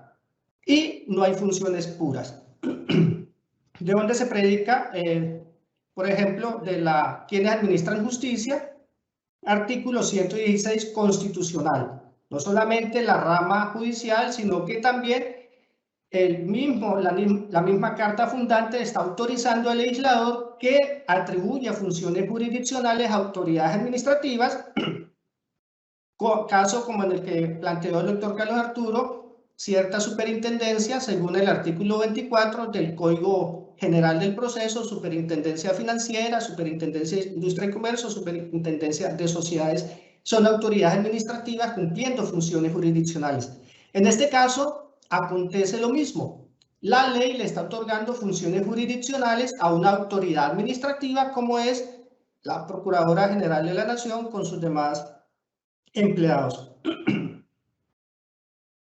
Y no hay funciones puras. ¿De dónde se predica? Por ejemplo, de quienes administran justicia, artículo 116 constitucional. No solamente la rama judicial, sino que también la misma Carta Fundante está autorizando al legislador que atribuya funciones jurisdiccionales a autoridades administrativas, caso como en el que planteó el doctor Carlos Arturo, cierta superintendencia según el artículo 24 del Código General del Proceso, superintendencia financiera, superintendencia de industria y comercio, superintendencia de sociedades, son autoridades administrativas cumpliendo funciones jurisdiccionales. En este caso, acontece lo mismo. La ley le está otorgando funciones jurisdiccionales a una autoridad administrativa como es la Procuradora General de la Nación con sus demás empleados.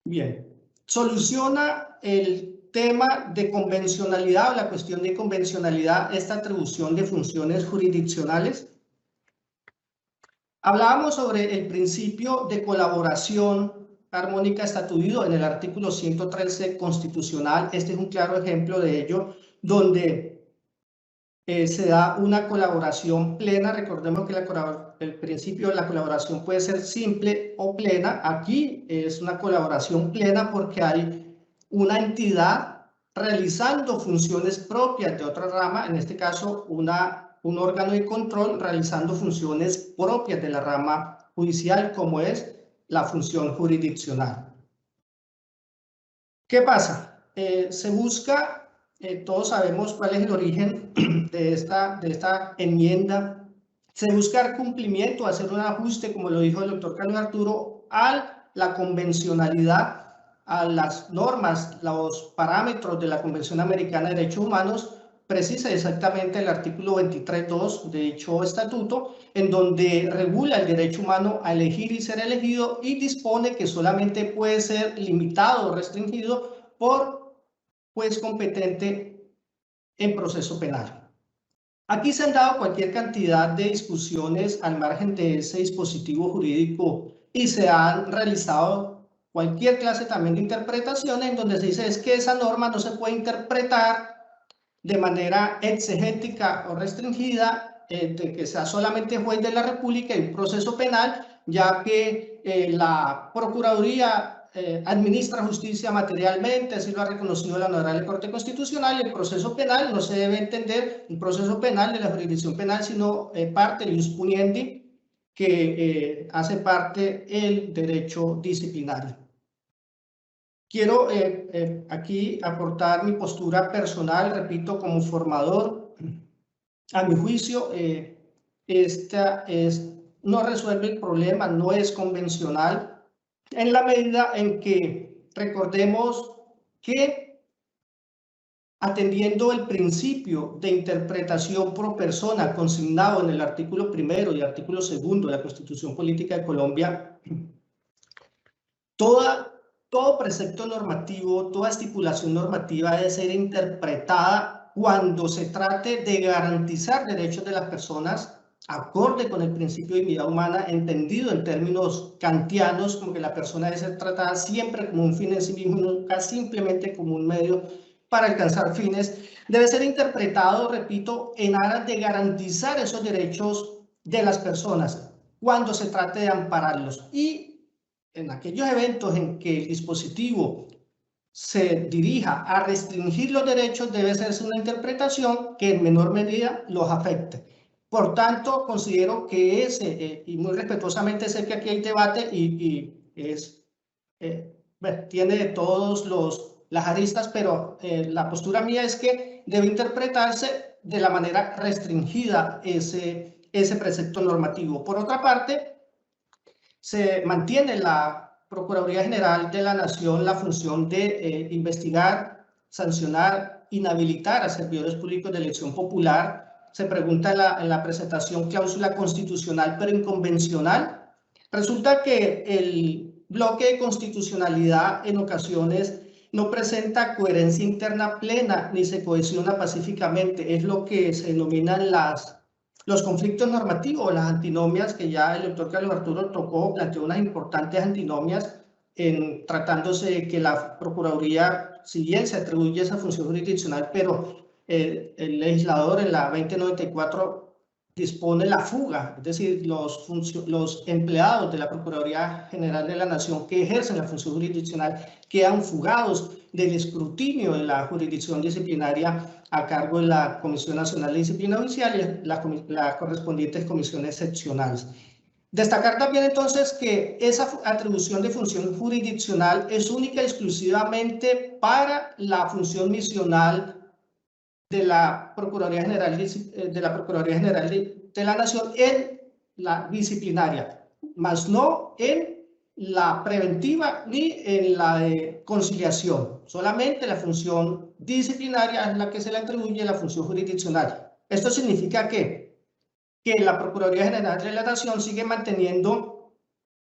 Bien. Soluciona el tema de convencionalidad o la cuestión de convencionalidad esta atribución de funciones jurisdiccionales. Hablábamos sobre el principio de colaboración armónica estatuido en el artículo 113 constitucional. Este es un claro ejemplo de ello, donde se da una colaboración plena. Recordemos que el principio de la colaboración puede ser simple o plena. Aquí es una colaboración plena porque hay una entidad realizando funciones propias de otra rama, en este caso una un órgano de control realizando funciones propias de la rama judicial, como es la función jurisdiccional. ¿Qué pasa? Se busca, todos sabemos cuál es el origen de esta enmienda. Se busca el cumplimiento, hacer un ajuste, como lo dijo el doctor Carlos Arturo, a la convencionalidad, a las normas, los parámetros de la Convención Americana de Derechos Humanos. Precisa exactamente el artículo 23.2 de dicho estatuto, en donde regula el derecho humano a elegir y ser elegido, y dispone que solamente puede ser limitado o restringido por juez competente en proceso penal. Aquí se han dado cualquier cantidad de discusiones al margen de ese dispositivo jurídico y se han realizado cualquier clase también de interpretaciones en donde se dice es que esa norma no se puede interpretar de manera exegética o restringida, de que sea solamente juez de la República y un proceso penal, ya que la Procuraduría administra justicia materialmente, así lo ha reconocido la Honorable Corte Constitucional, y el proceso penal no se debe entender un proceso penal de la jurisdicción penal, sino parte del ius puniendi, que hace parte el derecho disciplinario. Quiero aquí aportar mi postura personal, repito, como formador. A mi juicio, no resuelve el problema, no es convencional, en la medida en que recordemos que, atendiendo el principio de interpretación pro persona consignado en el artículo 1 y artículo 2 de la Constitución Política de Colombia, todo precepto normativo, toda estipulación normativa debe ser interpretada cuando se trate de garantizar derechos de las personas, acorde con el principio de dignidad humana, entendido en términos kantianos, como que la persona debe ser tratada siempre como un fin en sí mismo, nunca simplemente como un medio para alcanzar fines. Debe ser interpretado, repito, en aras de garantizar esos derechos de las personas cuando se trate de ampararlos. Y en aquellos eventos en que el dispositivo se dirija a restringir los derechos, debe hacerse una interpretación que en menor medida los afecte. Por tanto, considero que y muy respetuosamente sé que aquí hay debate tiene de todos las aristas, pero la postura mía es que debe interpretarse de la manera restringida ese precepto normativo. Por otra parte, se mantiene la Procuraduría General de la Nación la función de investigar, sancionar, inhabilitar a servidores públicos de elección popular. Se pregunta en la presentación cláusula constitucional pero inconvencional. Resulta que el bloque de constitucionalidad en ocasiones no presenta coherencia interna plena ni se cohesiona pacíficamente. Es lo que se denominan los conflictos normativos, las antinomias, que ya el doctor Carlos Arturo tocó, planteó unas importantes antinomias tratándose de que la Procuraduría, si bien se atribuye esa función jurisdiccional, pero el legislador en la 2094 dispone la fuga, es decir, los empleados de la Procuraduría General de la Nación que ejercen la función jurisdiccional quedan fugados del escrutinio de la jurisdicción disciplinaria a cargo de la Comisión Nacional de Disciplina Judicial y las correspondientes comisiones seccionales. Destacar también entonces que esa atribución de función jurisdiccional es única y exclusivamente para la función misional de la Procuraduría General de la Nación en la disciplinaria, más no en la preventiva ni en la de conciliación. Solamente la función disciplinaria es la que se le atribuye la función jurisdiccional. Esto significa que la Procuraduría General de la Nación sigue manteniendo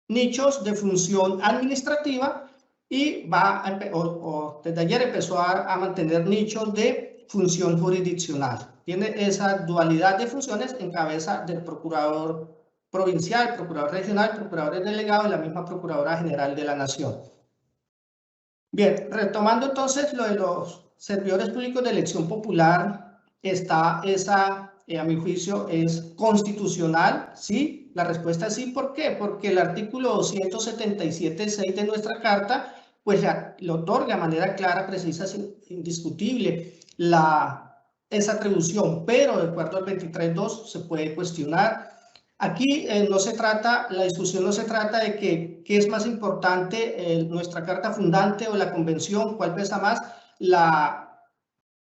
nichos de función administrativa y desde ayer empezó a mantener nichos de función jurisdiccional. Tiene esa dualidad de funciones en cabeza del procurador provincial, procurador regional, procurador delegado y la misma Procuradora General de la Nación. Bien, retomando entonces lo de los servidores públicos de elección popular, a mi juicio, es constitucional, ¿sí? La respuesta es sí. ¿Por qué? Porque el artículo 277.6 de nuestra Carta, pues le otorga de manera clara, precisa, indiscutible, la esa atribución, pero de acuerdo al 23.2 se puede cuestionar. Aquí no se trata, la discusión no se trata de qué es más importante, nuestra carta fundante o la convención, cuál pesa más. La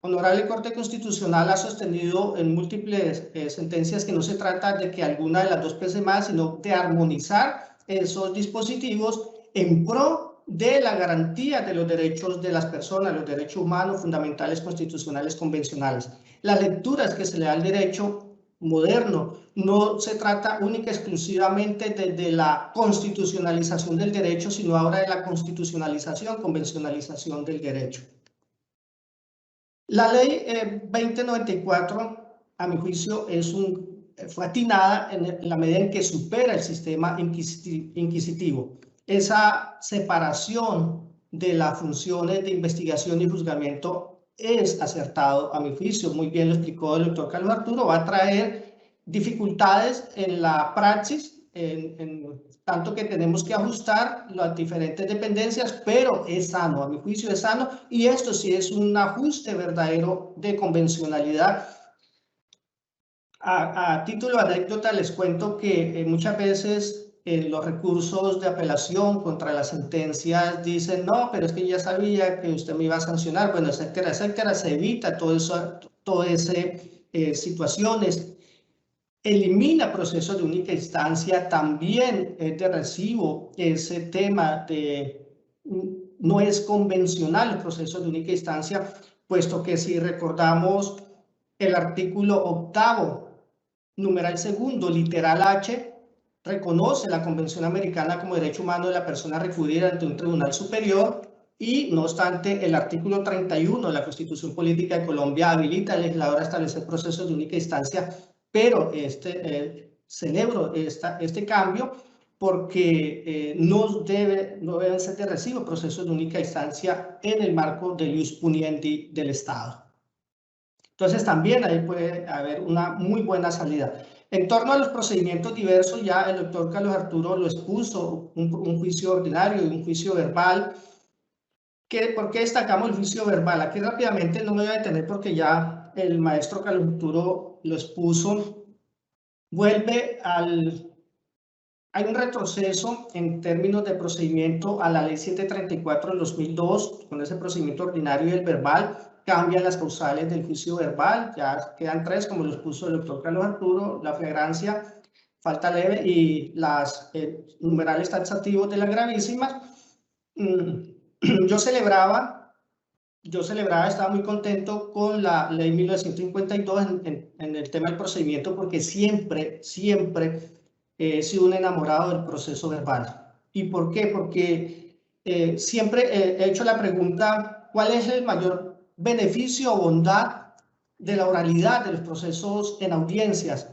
Honorable Corte Constitucional ha sostenido en múltiples sentencias que no se trata de que alguna de las dos pese más, sino de armonizar esos dispositivos en pro de la garantía de los derechos de las personas, los derechos humanos fundamentales, constitucionales, convencionales. Las lecturas que se le da al derecho moderno no se trata única y exclusivamente de la constitucionalización del derecho, sino ahora de la constitucionalización, convencionalización del derecho. La ley 2094, a mi juicio, fue atinada en la medida en que supera el sistema inquisitivo. Esa separación de las funciones de investigación y juzgamiento es acertado, a mi juicio. Muy bien lo explicó el doctor Carlos Arturo. Va a traer dificultades en la praxis, tanto que tenemos que ajustar las diferentes dependencias, pero es sano, a mi juicio es sano, y esto sí es un ajuste verdadero de convencionalidad. A título de anécdota les cuento que muchas veces los recursos de apelación contra las sentencias dicen, no, pero es que ya sabía que usted me iba a sancionar, bueno, etcétera, etcétera, se evita todas esas situaciones. Elimina procesos de única instancia, también es de recibo ese tema de no es convencional el proceso de única instancia, puesto que si recordamos el artículo 8º, numeral segundo, literal H, reconoce la Convención Americana como derecho humano de la persona recurrida ante un tribunal superior, y no obstante el artículo 31 de la Constitución Política de Colombia habilita al legislador a establecer procesos de única instancia, pero celebro este cambio porque no deben ser de recibo procesos de única instancia en el marco del ius puniendi del Estado. Entonces también ahí puede haber una muy buena salida. En torno a los procedimientos diversos, ya el doctor Carlos Arturo lo expuso, un juicio ordinario y un juicio verbal. ¿Por qué destacamos el juicio verbal? Aquí rápidamente no me voy a detener porque ya el maestro Carlos Arturo lo expuso. Hay un retroceso en términos de procedimiento a la ley 734 del 2002, con ese procedimiento ordinario y el verbal. Cambian las causales del juicio verbal, ya quedan 3, como lo expuso el doctor Carlos Arturo: la flagrancia, falta leve y las numerales taxativos de la gravísima. Yo celebraba, estaba muy contento con la ley 1952 en el tema del procedimiento, porque siempre he sido un enamorado del proceso verbal. ¿Y por qué? Porque siempre he hecho la pregunta, ¿cuál es el mayor beneficio o bondad de la oralidad de los procesos en audiencias?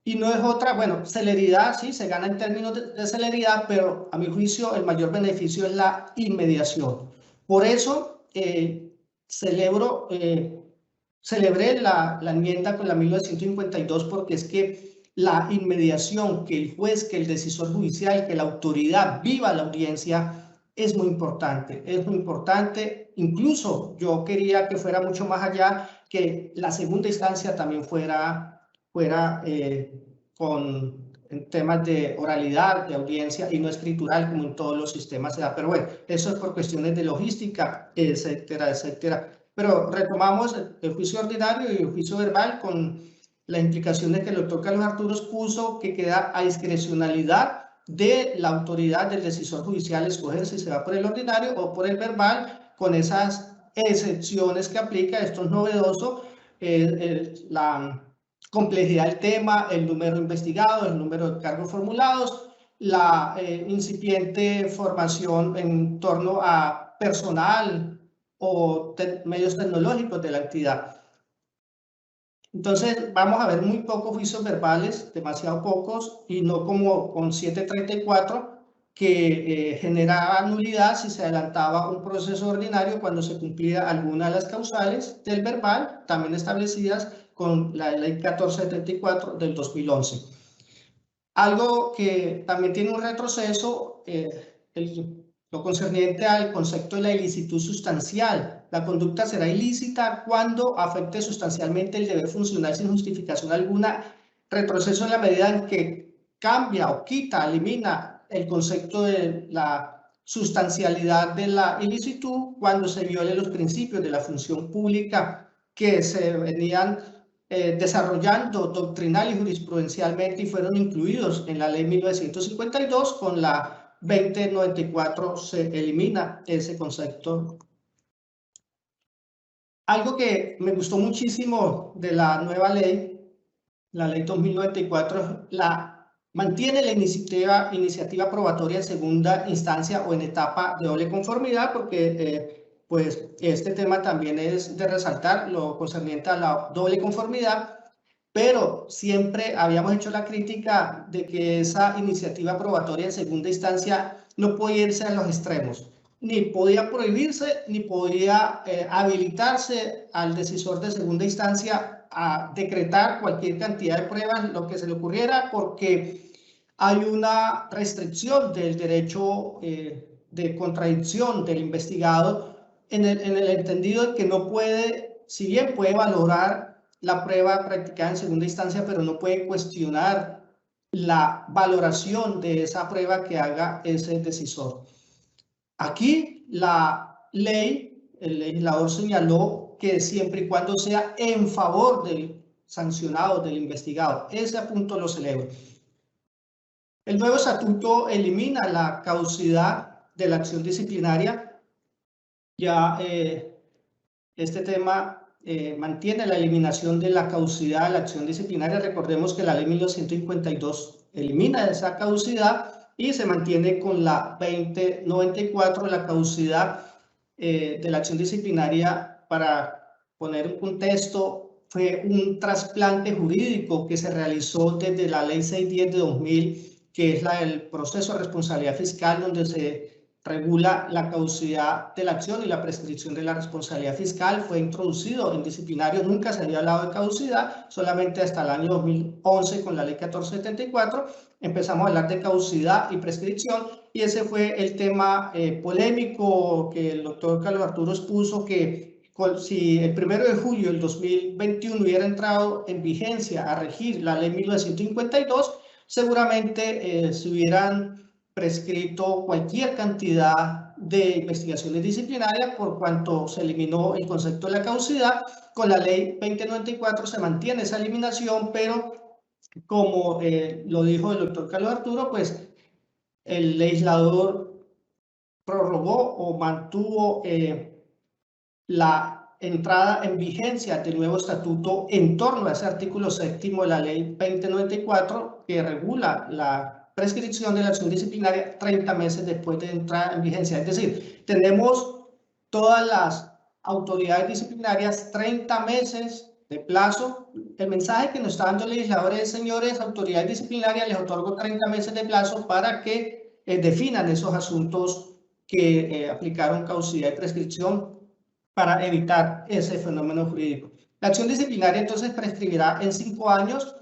Y no es otra, bueno, celeridad, sí, se gana en términos de celeridad, pero a mi juicio el mayor beneficio es la inmediación. Por eso celebré la enmienda con la 1952, porque es que la inmediación, que el juez, que el decisor judicial, que la autoridad viva la audiencia, es muy importante, es muy importante. Incluso yo quería que fuera mucho más allá, que la segunda instancia también fuera con temas de oralidad, de audiencia, y no escritural como en todos los sistemas se da. Pero bueno, eso es por cuestiones de logística, etcétera, etcétera. Pero retomamos el juicio ordinario y el juicio verbal con las implicaciones que el doctor Carlos Arturo expuso, que queda a discrecionalidad de la autoridad del decisor judicial escoger si se va por el ordinario o por el verbal, con esas excepciones que aplica. Esto es novedoso, la complejidad del tema, el número investigado, el número de cargos formulados, la incipiente formación en torno a personal o medios tecnológicos de la entidad. Entonces vamos a ver muy pocos juicios verbales, demasiado pocos, y no como con 734, que generaba nulidad si se adelantaba un proceso ordinario cuando se cumplía alguna de las causales del verbal, también establecidas con la ley 1474 del 2011. Algo que también tiene un retroceso, lo concerniente al concepto de la ilicitud sustancial. La conducta será ilícita cuando afecte sustancialmente el deber funcional sin justificación alguna. Retroceso en la medida en que cambia o quita, elimina el concepto de la sustancialidad de la ilicitud cuando se violen los principios de la función pública que se venían desarrollando doctrinal y jurisprudencialmente y fueron incluidos en la ley 1952. Con la 2094 se elimina ese concepto. Algo que me gustó muchísimo de la nueva ley, la ley 2094, mantiene la iniciativa probatoria en segunda instancia o en etapa de doble conformidad, porque pues este tema también es de resaltar lo concerniente a la doble conformidad, pero siempre habíamos hecho la crítica de que esa iniciativa probatoria en segunda instancia no podía irse a los extremos, ni podía prohibirse, ni podía habilitarse al decisor de segunda instancia a decretar cualquier cantidad de pruebas, lo que se le ocurriera, porque hay una restricción del derecho de contradicción del investigado en el entendido de que no puede, si bien puede valorar la prueba practicada en segunda instancia, pero no puede cuestionar la valoración de esa prueba que haga ese decisor. Aquí la ley, el legislador señaló que siempre y cuando sea en favor del sancionado, del investigado. Ese punto lo celebro. El nuevo estatuto elimina la caducidad de la acción disciplinaria. Ya este tema mantiene la eliminación de la caducidad de la acción disciplinaria. Recordemos que la ley 1952 elimina esa caducidad y se mantiene con la 2094 la caducidad de la acción disciplinaria. Para poner un contexto, fue un trasplante jurídico que se realizó desde la ley 610 de 2000, que es la del proceso de responsabilidad fiscal, donde se regula la caducidad de la acción y la prescripción de la responsabilidad fiscal. Fue introducido en disciplinario, nunca se había hablado de caducidad, solamente hasta el año 2011 con la ley 1474 empezamos a hablar de caducidad y prescripción, y ese fue el tema polémico que el doctor Carlos Arturo expuso, que si el 1 de julio del 2021 hubiera entrado en vigencia a regir la ley 1952, seguramente se hubieran prescrito cualquier cantidad de investigaciones disciplinarias, por cuanto se eliminó el concepto de la caducidad. Con la ley 2094 se mantiene esa eliminación, pero como lo dijo el doctor Carlos Arturo, pues el legislador prorrogó o mantuvo la entrada en vigencia del nuevo estatuto en torno a ese artículo 7º de la ley 2094, que regula la prescripción de la acción disciplinaria 30 meses después de entrar en vigencia. Es decir, tenemos todas las autoridades disciplinarias 30 meses de plazo. El mensaje que nos está dando el legislador es: señores, autoridades disciplinarias, les otorgo 30 meses de plazo para que definan esos asuntos que aplicaron caducidad y prescripción, para evitar ese fenómeno jurídico. La acción disciplinaria entonces prescribirá en 5 años,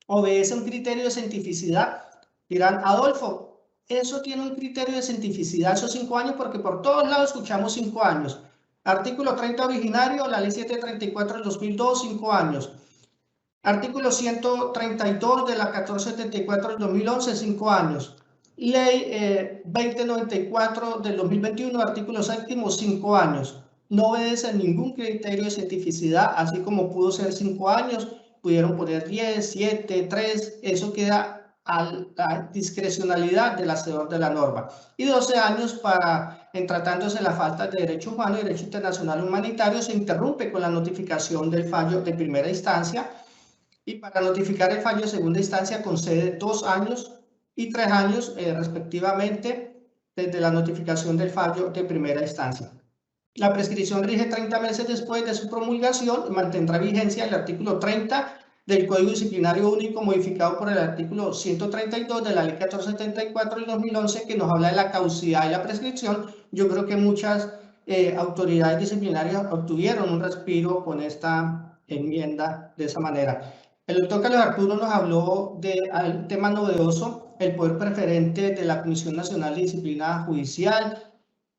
obedece a un criterio de cientificidad. Dirán: Adolfo, eso tiene un criterio de cientificidad, esos 5 años, porque por todos lados escuchamos 5 años. Artículo 30 originario, la ley 734 del 2002, 5 años. Artículo 132 de la 1474 del 2011, 5 años. Ley 2094 del 2021, artículo 7º, 5 años. No obedece a ningún criterio de cientificidad, así como pudo ser 5 años, pudieron poner 10, 7, 3, eso queda a la discrecionalidad del hacedor de la norma. Y 12 años para, en tratándose la falta de derecho humano y derecho internacional humanitario, se interrumpe con la notificación del fallo de primera instancia, y para notificar el fallo de segunda instancia concede 2 años y 3 años respectivamente desde la notificación del fallo de primera instancia. La prescripción rige 30 meses después de su promulgación y mantendrá vigencia el artículo 30 del Código Disciplinario Único, modificado por el artículo 132 de la Ley 1474 del 2011, que nos habla de la caducidad y la prescripción. Yo creo que muchas autoridades disciplinarias obtuvieron un respiro con esta enmienda de esa manera. El doctor Carlos Arturo nos habló del tema novedoso, el poder preferente de la Comisión Nacional de Disciplina Judicial.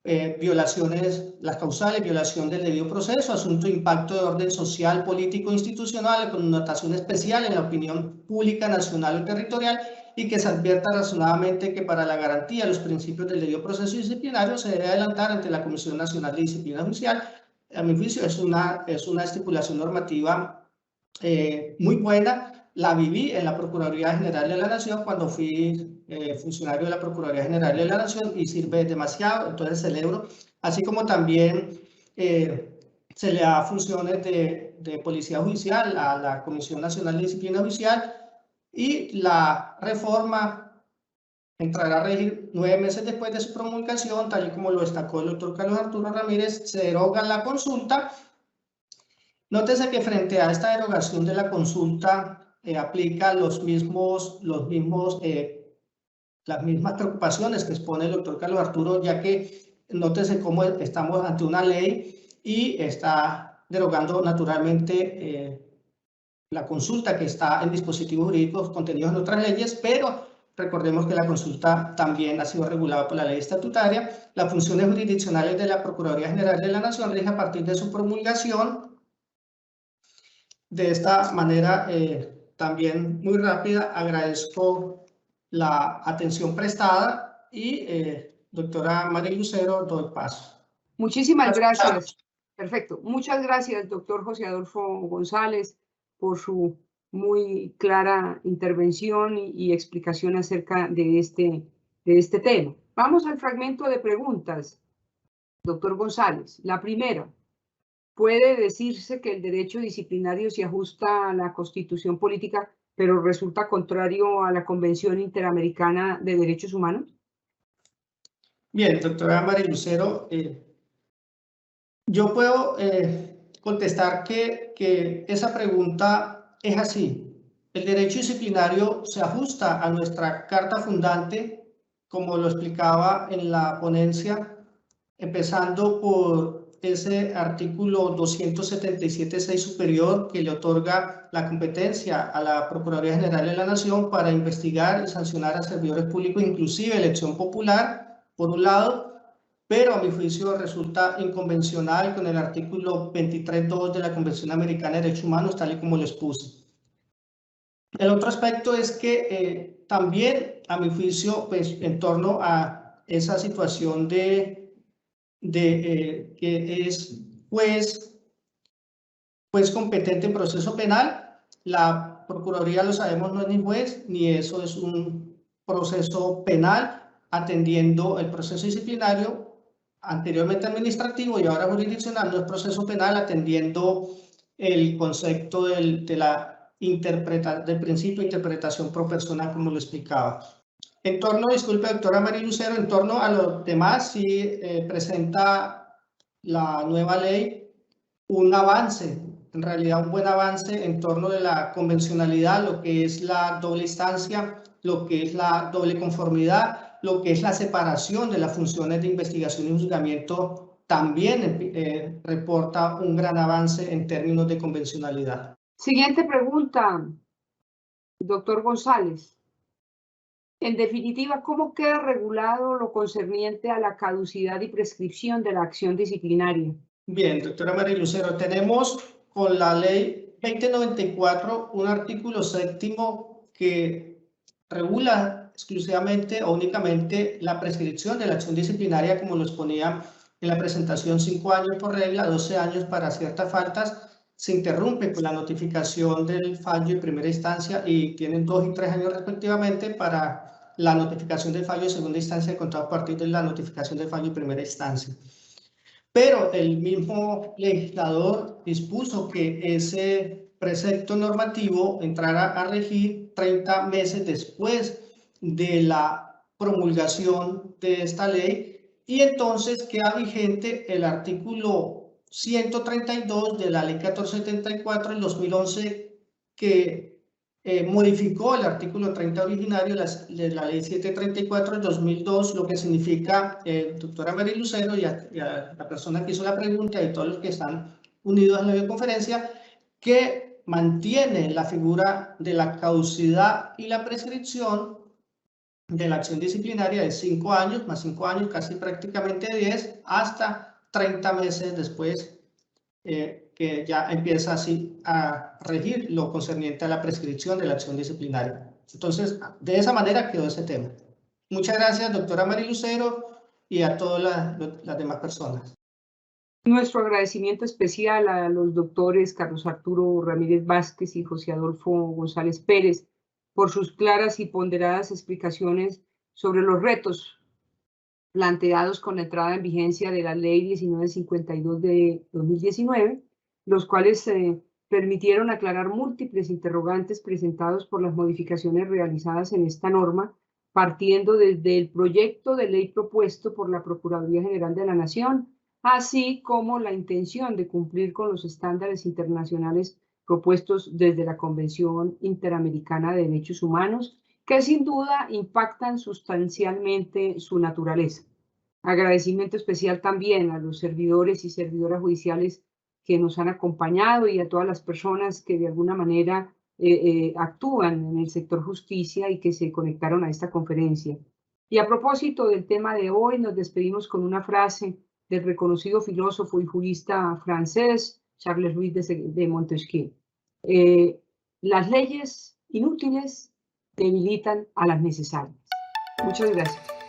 violaciones, las causales, violación del debido proceso, asunto de impacto de orden social, político, institucional, con connotación especial en la opinión pública nacional o territorial, y que se advierta razonadamente que para la garantía de los principios del debido proceso disciplinario se debe adelantar ante la Comisión Nacional de Disciplina Judicial. A mi juicio es una estipulación normativa muy buena. La viví en la Procuraduría General de la Nación cuando fui funcionario de la Procuraduría General de la Nación y sirve demasiado, entonces celebro, así como también se le da funciones de Policía Judicial a la Comisión Nacional de Disciplina Judicial, y la reforma entrará a regir 9 meses después de su promulgación, tal y como lo destacó el doctor Carlos Arturo Ramírez. Se deroga la consulta. Nótese que frente a esta derogación de la consulta aplica las mismas preocupaciones que expone el doctor Carlos Arturo, ya que nótese cómo estamos ante una ley y está derogando naturalmente la consulta que está en dispositivos jurídicos contenidos en otras leyes, pero recordemos que la consulta también ha sido regulada por la ley estatutaria. Las funciones jurisdiccionales de la Procuraduría General de la Nación rigen a partir de su promulgación. De esta manera, también muy rápida, agradezco la atención prestada y, doctora María Lucero, doy paso. Muchísimas gracias. Perfecto. Muchas gracias, doctor José Adolfo González, por su muy clara intervención y explicación acerca de este tema. Vamos al fragmento de preguntas, doctor González. La primera. ¿Puede decirse que el derecho disciplinario se ajusta a la Constitución política, pero resulta contrario a la Convención Interamericana de Derechos Humanos? Bien, doctora María Lucero, yo puedo contestar que esa pregunta es así. El derecho disciplinario se ajusta a nuestra Carta Fundante, como lo explicaba en la ponencia, empezando por ese artículo 277.6 superior que le otorga la competencia a la Procuraduría General de la Nación para investigar y sancionar a servidores públicos, inclusive elección popular, por un lado, pero a mi juicio resulta inconvencional con el artículo 23.2 de la Convención Americana de Derechos Humanos, tal y como lo expuse. El otro aspecto es que también, a mi juicio, pues en torno a esa situación que es juez competente en proceso penal, la Procuraduría, lo sabemos, no es ni juez, ni eso es un proceso penal, atendiendo el proceso disciplinario anteriormente administrativo y ahora jurisdiccional, no es proceso penal, atendiendo el concepto del principio de interpretación pro persona, como lo explicaba. En torno, disculpe, doctora María Lucero, en torno a los demás, sí presenta la nueva ley un avance, en realidad un buen avance en torno de la convencionalidad, lo que es la doble instancia, lo que es la doble conformidad, lo que es la separación de las funciones de investigación y juzgamiento, también reporta un gran avance en términos de convencionalidad. Siguiente pregunta, doctor González. En definitiva, ¿cómo queda regulado lo concerniente a la caducidad y prescripción de la acción disciplinaria? Bien, doctora María Lucero, tenemos con la ley 2094 un artículo 7º que regula exclusivamente o únicamente la prescripción de la acción disciplinaria, como lo exponía en la presentación: 5 años por regla, 12 años para ciertas faltas. Se interrumpe con la notificación del fallo de primera instancia y tienen 2 y 3 años respectivamente para la notificación del fallo de segunda instancia, contado a partir de la notificación del fallo de primera instancia. Pero el mismo legislador dispuso que ese precepto normativo entrara a regir 30 meses después de la promulgación de esta ley, y entonces queda vigente el artículo 132 de la ley 1474 del 2011, que modificó el artículo 30 originario de la ley 734 del 2002, lo que significa, doctora María Lucero y a la persona que hizo la pregunta y todos los que están unidos en la videoconferencia, que mantiene la figura de la caducidad y la prescripción de la acción disciplinaria de 5 años, más 5 años, casi prácticamente 10, hasta 30 meses después, que ya empieza así a regir lo concerniente a la prescripción de la acción disciplinaria. Entonces, de esa manera quedó ese tema. Muchas gracias, doctora Mari Lucero, y a todas las demás personas. Nuestro agradecimiento especial a los doctores Carlos Arturo Ramírez Vázquez y José Adolfo González Pérez por sus claras y ponderadas explicaciones sobre los retos planteados con la entrada en vigencia de la Ley 1952 de 2019, los cuales permitieron aclarar múltiples interrogantes presentados por las modificaciones realizadas en esta norma, partiendo desde el proyecto de ley propuesto por la Procuraduría General de la Nación, así como la intención de cumplir con los estándares internacionales propuestos desde la Convención Interamericana de Derechos Humanos, que sin duda impactan sustancialmente su naturaleza. Agradecimiento especial también a los servidores y servidoras judiciales que nos han acompañado y a todas las personas que de alguna manera actúan en el sector justicia y que se conectaron a esta conferencia. Y a propósito del tema de hoy, nos despedimos con una frase del reconocido filósofo y jurista francés Charles Louis de Montesquieu. Las leyes inútiles debilitan a las necesarias. Muchas gracias.